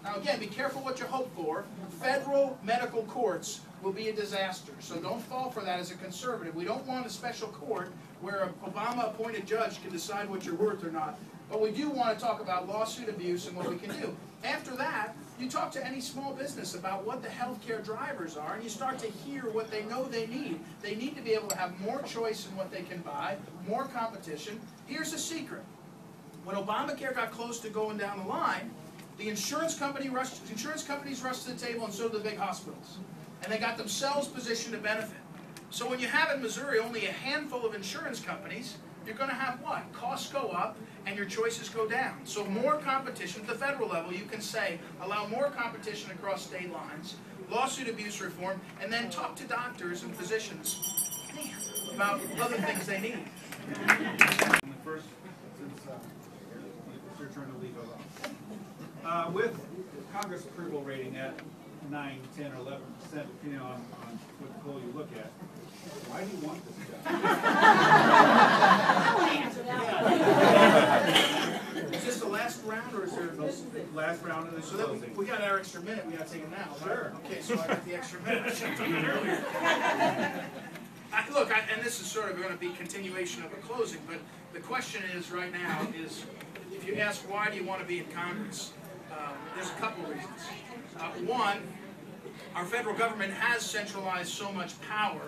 Now again, be careful what you hope for. Federal medical courts will be a disaster, so don't fall for that as a conservative. We don't want a special court where an Obama-appointed judge can decide what you're worth or not. But we do want to talk about lawsuit abuse and what we can do. After that, you talk to any small business about what the healthcare drivers are, and you start to hear what they know they need. They need to be able to have more choice in what they can buy, more competition. Here's a secret. When Obamacare got close to going down the line, the insurance companies rushed to the table, and so did the big hospitals. And they got themselves positioned to benefit. So when you have in Missouri only a handful of insurance companies, you're going to have what? Costs go up and your choices go down. So more competition at the federal level, you can say, allow more competition across state lines, lawsuit abuse reform, and then talk to doctors and physicians about other things they need. First, since it's your turn to leave alone. With Congress approval rating at 9, 10, or 11%, depending on what poll you look at, why do you want this job? Is this the last round, or is there last round of the so that closing? we got our extra minute, we got to take it now, right? Sure. Okay, so I got the extra minute. I should have done it earlier. And this is sort of going to be continuation of a closing, but the question is right now is, if you ask why do you want to be in Congress, there's a couple of reasons. One, our federal government has centralized so much power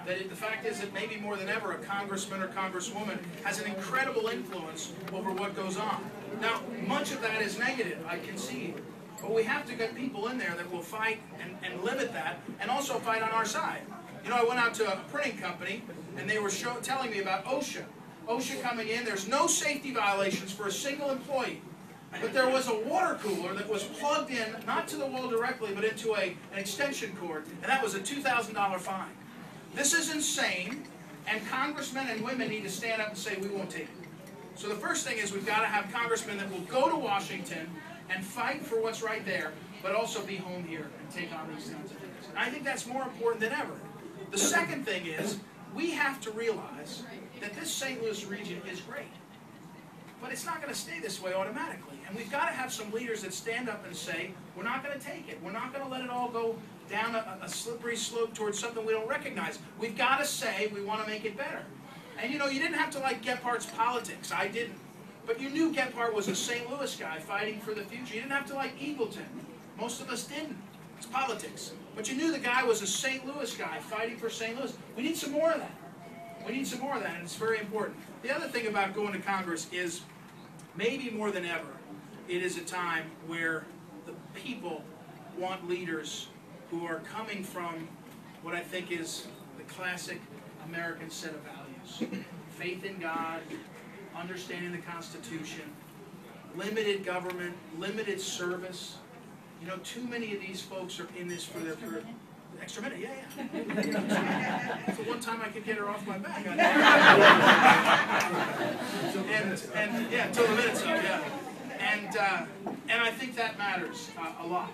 that the fact is that maybe more than ever a congressman or congresswoman has an incredible influence over what goes on. Now, much of that is negative, I concede, but we have to get people in there that will fight and limit that, and also fight on our side. You know, I went out to a printing company, and they were telling me about OSHA. OSHA coming in. There's no safety violations for a single employee. But there was a water cooler that was plugged in, not to the wall directly, but into an extension cord, and that was a $2,000 fine. This is insane, and congressmen and women need to stand up and say, we won't take it. So the first thing is we've got to have congressmen that will go to Washington and fight for what's right there, but also be home here and take on these kinds of things. And I think that's more important than ever. The second thing is we have to realize that this St. Louis region is great. But it's not going to stay this way automatically. And we've got to have some leaders that stand up and say, we're not going to take it. We're not going to let it all go down a slippery slope towards something we don't recognize. We've got to say we want to make it better. And you know, you didn't have to like Gephardt's politics. I didn't. But you knew Gephardt was a St. Louis guy fighting for the future. You didn't have to like Eagleton. Most of us didn't. It's politics. But you knew the guy was a St. Louis guy fighting for St. Louis. We need some more of that. We need some more of that, and it's very important. The other thing about going to Congress is, maybe more than ever, it is a time where the people want leaders who are coming from what I think is the classic American set of values. Faith in God, understanding the Constitution, limited government, limited service. You know, too many of these folks are in this for their career. Extra minute, yeah. It's the one time I could get her off my back. and yeah, until the minute's up, yeah. And I think that matters a lot.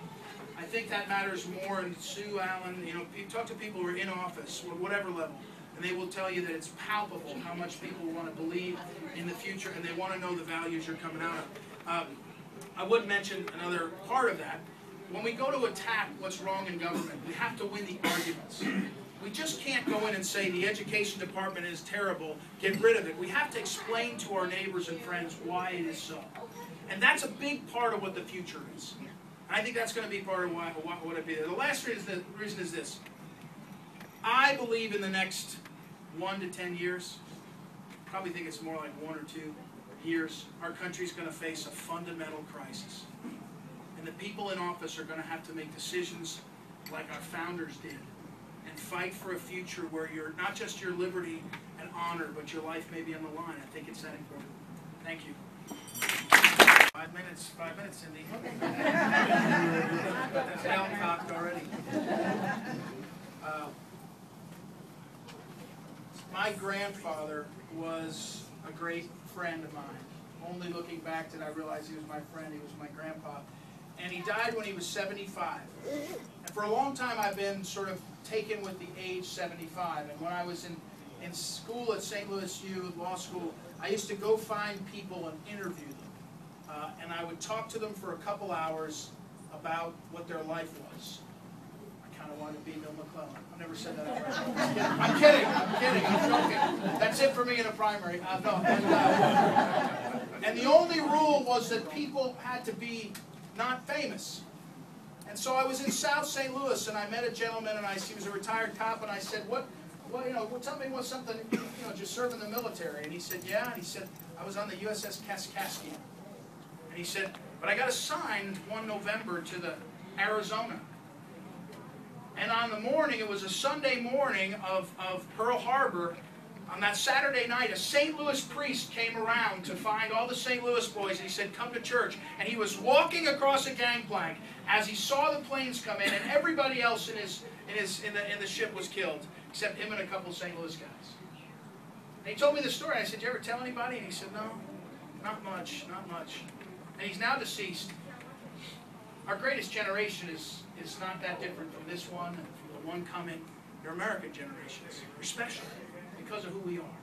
I think that matters more. And Sue Allen, you know, you talk to people who are in office, or whatever level, and they will tell you that it's palpable how much people want to believe in the future, and they want to know the values you're coming out of. I would mention another part of that. When we go to attack what's wrong in government, we have to win the arguments. We just can't go in and say the education department is terrible, get rid of it. We have to explain to our neighbors and friends why it is so. And that's a big part of what the future is. And I think that's going to be part of what it be. The last reason is this. I believe in the next 1 to 10 years, probably think it's more like 1 or 2 years, our country's going to face a fundamental crisis. And the people in office are going to have to make decisions like our founders did and fight for a future where you're not just your liberty and honor, but your life may be on the line. I think it's that important. Thank you. 5 minutes, Cindy. That's down cocked already. My grandfather was a great friend of mine. Only looking back did I realize he was my friend. He was my grandpa. And he died when he was 75. And for a long time I've been sort of taken with the age 75. And when I was in school at St. Louis U, law school, I used to go find people and interview them. And I would talk to them for a couple hours about what their life was. I kind of wanted to be Bill McClellan. I've never said that out loud. I'm kidding, I'm joking. That's it for me in a primary. And the only rule was that people had to be not famous. And so I was in South St. Louis, and I met a gentleman, and he was a retired cop, and I said, tell me what's something, just serve in the military. And he said, yeah. And he said, I was on the USS Kaskaskia. And he said, but I got assigned one November to the Arizona. And on the morning, it was a Sunday morning of Pearl Harbor. On that Saturday night, a St. Louis priest came around to find all the St. Louis boys, and he said, come to church. And he was walking across a gangplank as he saw the planes come in, and everybody else in the ship was killed, except him and a couple of St. Louis guys. And he told me the story. I said, did you ever tell anybody? And he said, no, not much. And he's now deceased. Our greatest generation is not that different from this one and from the one coming. They're American generations. We're special because of who we are.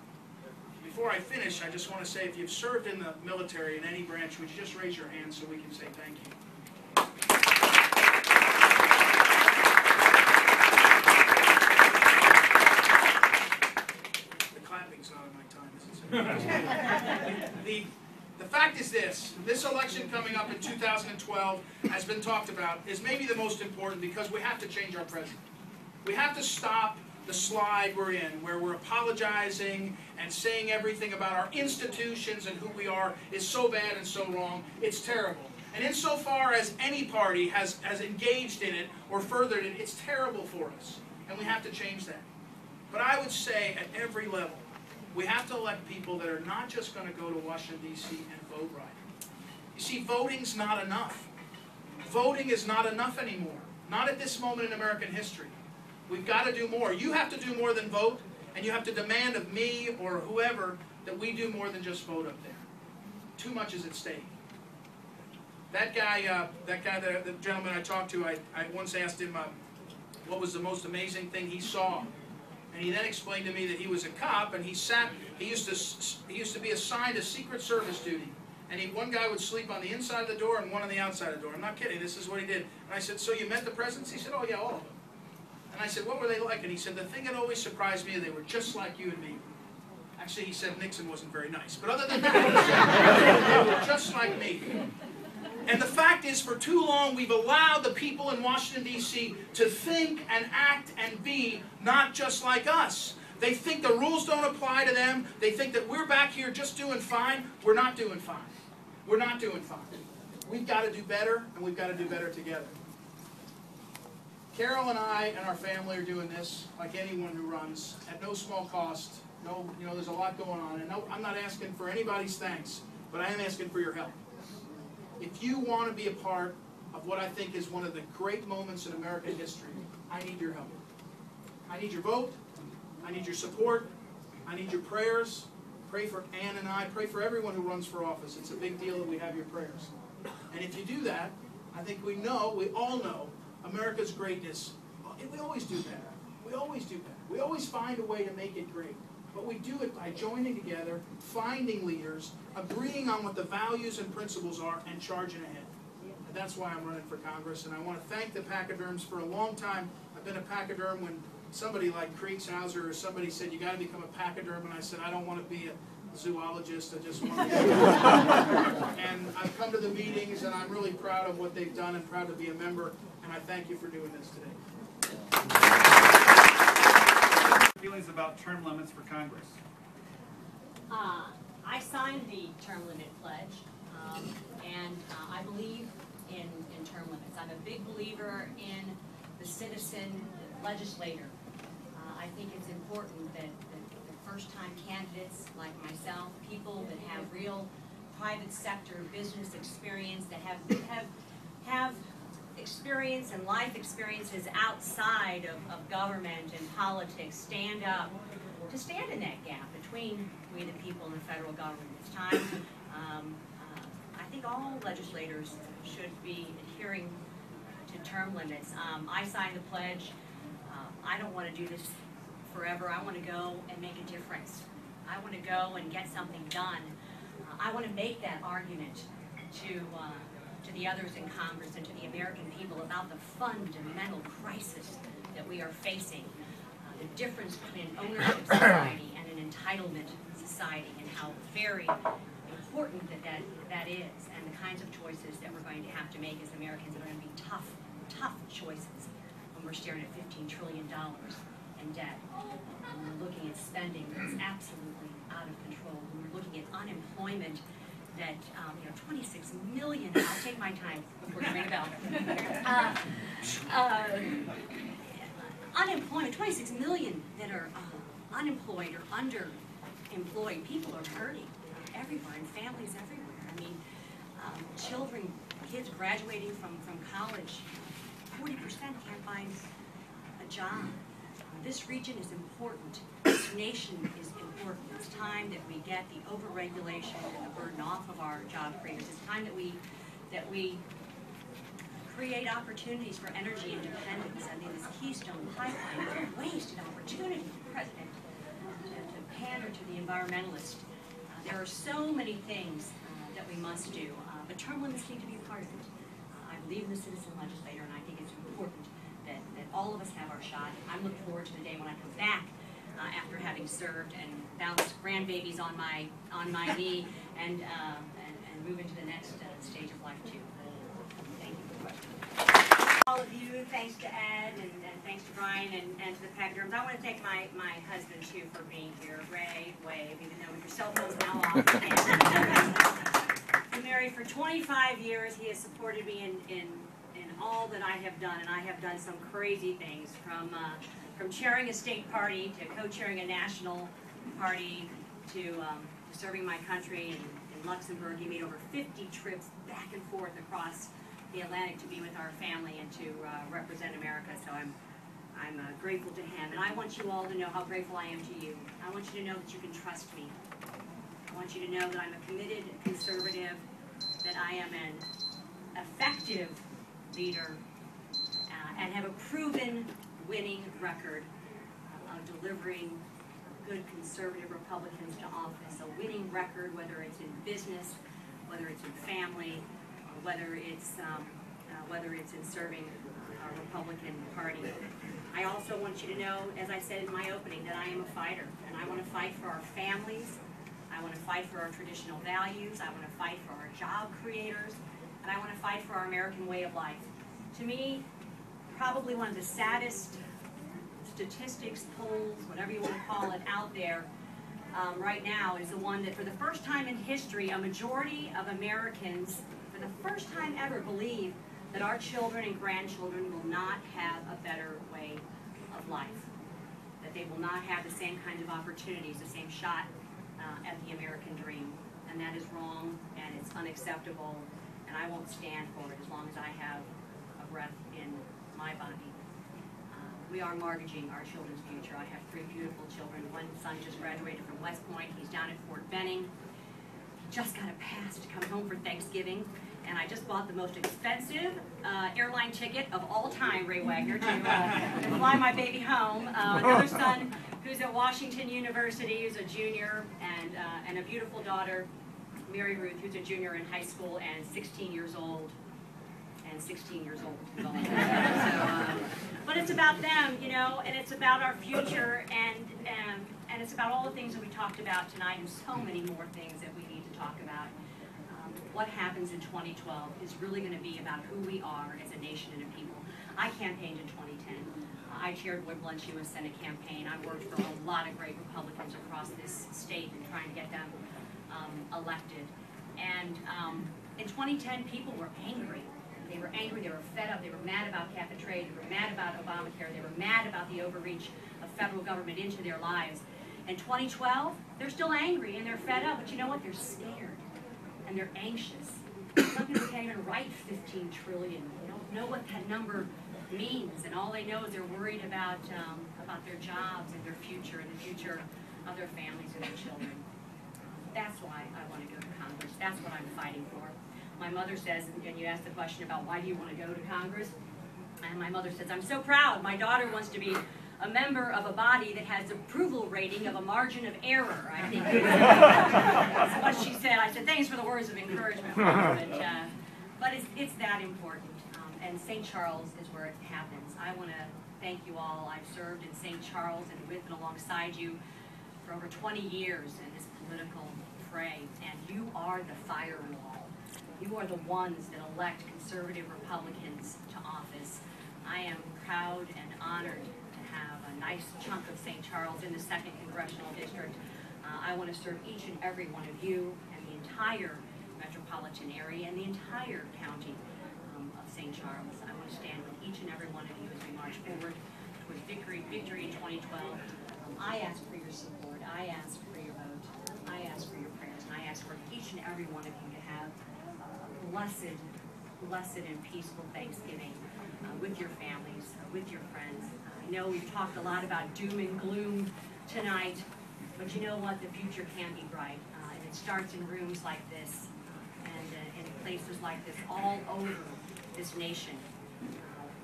Before I finish, I just want to say, if you've served in the military in any branch, would you just raise your hand so we can say thank you? The clapping's not in my time, is it? The fact is this election coming up in 2012 has been talked about, is maybe the most important because we have to change our president. We have to stop the slide we're in, where we're apologizing and saying everything about our institutions and who we are is so bad and so wrong. It's terrible. And insofar as any party has engaged in it or furthered it, it's terrible for us. And we have to change that. But I would say at every level, We have to elect people that are not just going to go to Washington, D.C. and vote right. You see, voting's not enough. Voting is not enough anymore. Not at this moment in American history. We've got to do more. You have to do more than vote, and you have to demand of me or whoever that we do more than just vote up there. Too much is at stake. That guy, the gentleman I talked to, I once asked him what was the most amazing thing he saw. And he then explained to me that he was a cop, and he used to be assigned a Secret Service duty. And one guy would sleep on the inside of the door and one on the outside of the door. I'm not kidding, this is what he did. And I said, so you met the presidents? He said, oh yeah, all of them. And I said, what were they like? And he said, the thing that always surprised me, they were just like you and me. Actually, he said Nixon wasn't very nice. But other than that, they were just like me. And the fact is, for too long, we've allowed the people in Washington, D.C. to think and act and be not just like us. They think the rules don't apply to them. They think that we're back here just doing fine. We're not doing fine. We're not doing fine. We've got to do better, and we've got to do better together. Carol and I and our family are doing this, like anyone who runs, at no small cost. No, there's a lot going on. And no, I'm not asking for anybody's thanks, but I am asking for your help. If you want to be a part of what I think is one of the great moments in American history, I need your help. I need your vote. I need your support. I need your prayers. Pray for Ann and I. Pray for everyone who runs for office. It's a big deal that we have your prayers. And if you do that, I think we all know, America's greatness. We always do better. We always do better. We always find a way to make it great. But we do it by joining together, finding leaders, agreeing on what the values and principles are, and charging ahead. And that's why I'm running for Congress. And I want to thank the Pachyderms. For a long time, I've been a Pachyderm. When somebody like Kriegshauser or somebody said, you got to become a Pachyderm, and I said, I don't want to be a zoologist. I just want to be And I've come to the meetings, and I'm really proud of what they've done and proud to be a member. And I thank you for doing this today. Feelings about term limits for Congress? I signed the term limit pledge, and I believe in term limits. I'm a big believer in the citizen legislator. I think it's important that the first-time candidates like myself, people that have real private sector business experience, that have experience and life experiences outside of government and politics, stand up to stand in that gap between we the people and the federal government. It's time. I think all legislators should be adhering to term limits. I signed the pledge. I don't want to do this forever. I want to go and make a difference. I want to go and get something done. I want to make that argument to the others in Congress and to the American people about the fundamental crisis that we are facing, the difference between an ownership society and an entitlement society, and how very important that is, and the kinds of choices that we're going to have to make as Americans are going to be tough choices when we're staring at $15 trillion in debt, when we're looking at spending that's absolutely out of control, when we're looking at unemployment that, 26 million, I'll take my time before you ring a bell. Unemployment, 26 million that are unemployed or underemployed. People are hurting everywhere, and families everywhere. I mean, children, kids graduating from college, 40% can't find a job. This region is important. This nation is important. It's time that we get the overregulation and the burden off of our job creators. It's time that we create opportunities for energy independence. I mean, this Keystone Pipeline is a wasted opportunity for the president to pander to the environmentalists. There are so many things that we must do, but term limits need to be a part of it. I believe in the citizen legislator, and I think it's important that all of us have our shot. I'm looking forward to the day when I come back after having served and bounced grandbabies on my knee and move into the next stage of life too. Thank you for the question. All of you, thanks to Ed and thanks to Brian and to the Pachyderms. I want to thank my husband too for being here. Ray, wave, even though your cell phone's now off. We're married for 25 years. He has supported me in all that I have done, and I have done some crazy things, from chairing a state party to co-chairing a national party, to serving my country in Luxembourg. He made over 50 trips back and forth across the Atlantic to be with our family and to represent America. So I'm grateful to him. And I want you all to know how grateful I am to you. I want you to know that you can trust me. I want you to know that I'm a committed conservative, that I am an effective leader, and have a proven winning record of delivering good conservative Republicans to office. A winning record, whether it's in business, whether it's in family, or whether it's in serving our Republican Party. I also want you to know, as I said in my opening, that I am a fighter, and I want to fight for our families. I want to fight for our traditional values. I want to fight for our job creators, and I want to fight for our American way of life. To me, probably one of the saddest statistics, polls, whatever you want to call it, out there right now is the one that for the first time in history, a majority of Americans, for the first time ever, believe that our children and grandchildren will not have a better way of life, that they will not have the same kind of opportunities, the same shot at the American dream. And that is wrong, and it's unacceptable, and I won't stand for it as long as I have a breath in my body. We are mortgaging our children's future. I have 3 beautiful children. One son just graduated from West Point. He's down at Fort Benning. He just got a pass to come home for Thanksgiving. And I just bought the most expensive airline ticket of all time, Ray Wagner, to fly my baby home. Another son who's at Washington University, who's a junior, and a beautiful daughter, Mary Ruth, who's a junior in high school and 16 years old. And 16 years old. But it's about them, you know, and it's about our future, and it's about all the things that we talked about tonight, and so many more things that we need to talk about. What happens in 2012 is really going to be about who we are as a nation and a people. I campaigned in 2010. I chaired Woodlands U.S. Senate campaign. I worked for a lot of great Republicans across this state and trying to get them elected. And in 2010, people were angry. They were angry, they were fed up, they were mad about cap and trade, they were mad about Obamacare, they were mad about the overreach of federal government into their lives. In 2012, they're still angry and they're fed up, but you know what? They're scared and they're anxious. Some people can't even write 15 trillion. They don't know what that number means, and all they know is they're worried about their jobs and their future and the future of their families and their children. That's why I want to go to Congress. That's what I'm fighting for. My mother says, and you asked the question about why do you want to go to Congress, and my mother says, I'm so proud. My daughter wants to be a member of a body that has approval rating of a margin of error, I think. That's what she said. I said, thanks for the words of encouragement, but it's that important. And St. Charles is where it happens. I want to thank you all. I've served in St. Charles and with and alongside you for over 20 years in this political fray, and you are the firewall. You are the ones that elect conservative Republicans to office. I am proud and honored to have a nice chunk of St. Charles in the 2nd Congressional District. I want to serve each and every one of you and the entire metropolitan area and the entire county of St. Charles. I want to stand with each and every one of you as we march forward towards victory in 2012. I ask for your support. I ask for your vote. I ask for your prayers. And I ask for each and every one of you to have blessed and peaceful Thanksgiving with your families, with your friends. I know we've talked a lot about doom and gloom tonight, but you know what? The future can be bright, and it starts in rooms like this and in places like this all over this nation.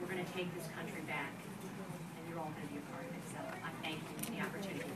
We're going to take this country back, and you're all going to be a part of it. So I thank you for the opportunity.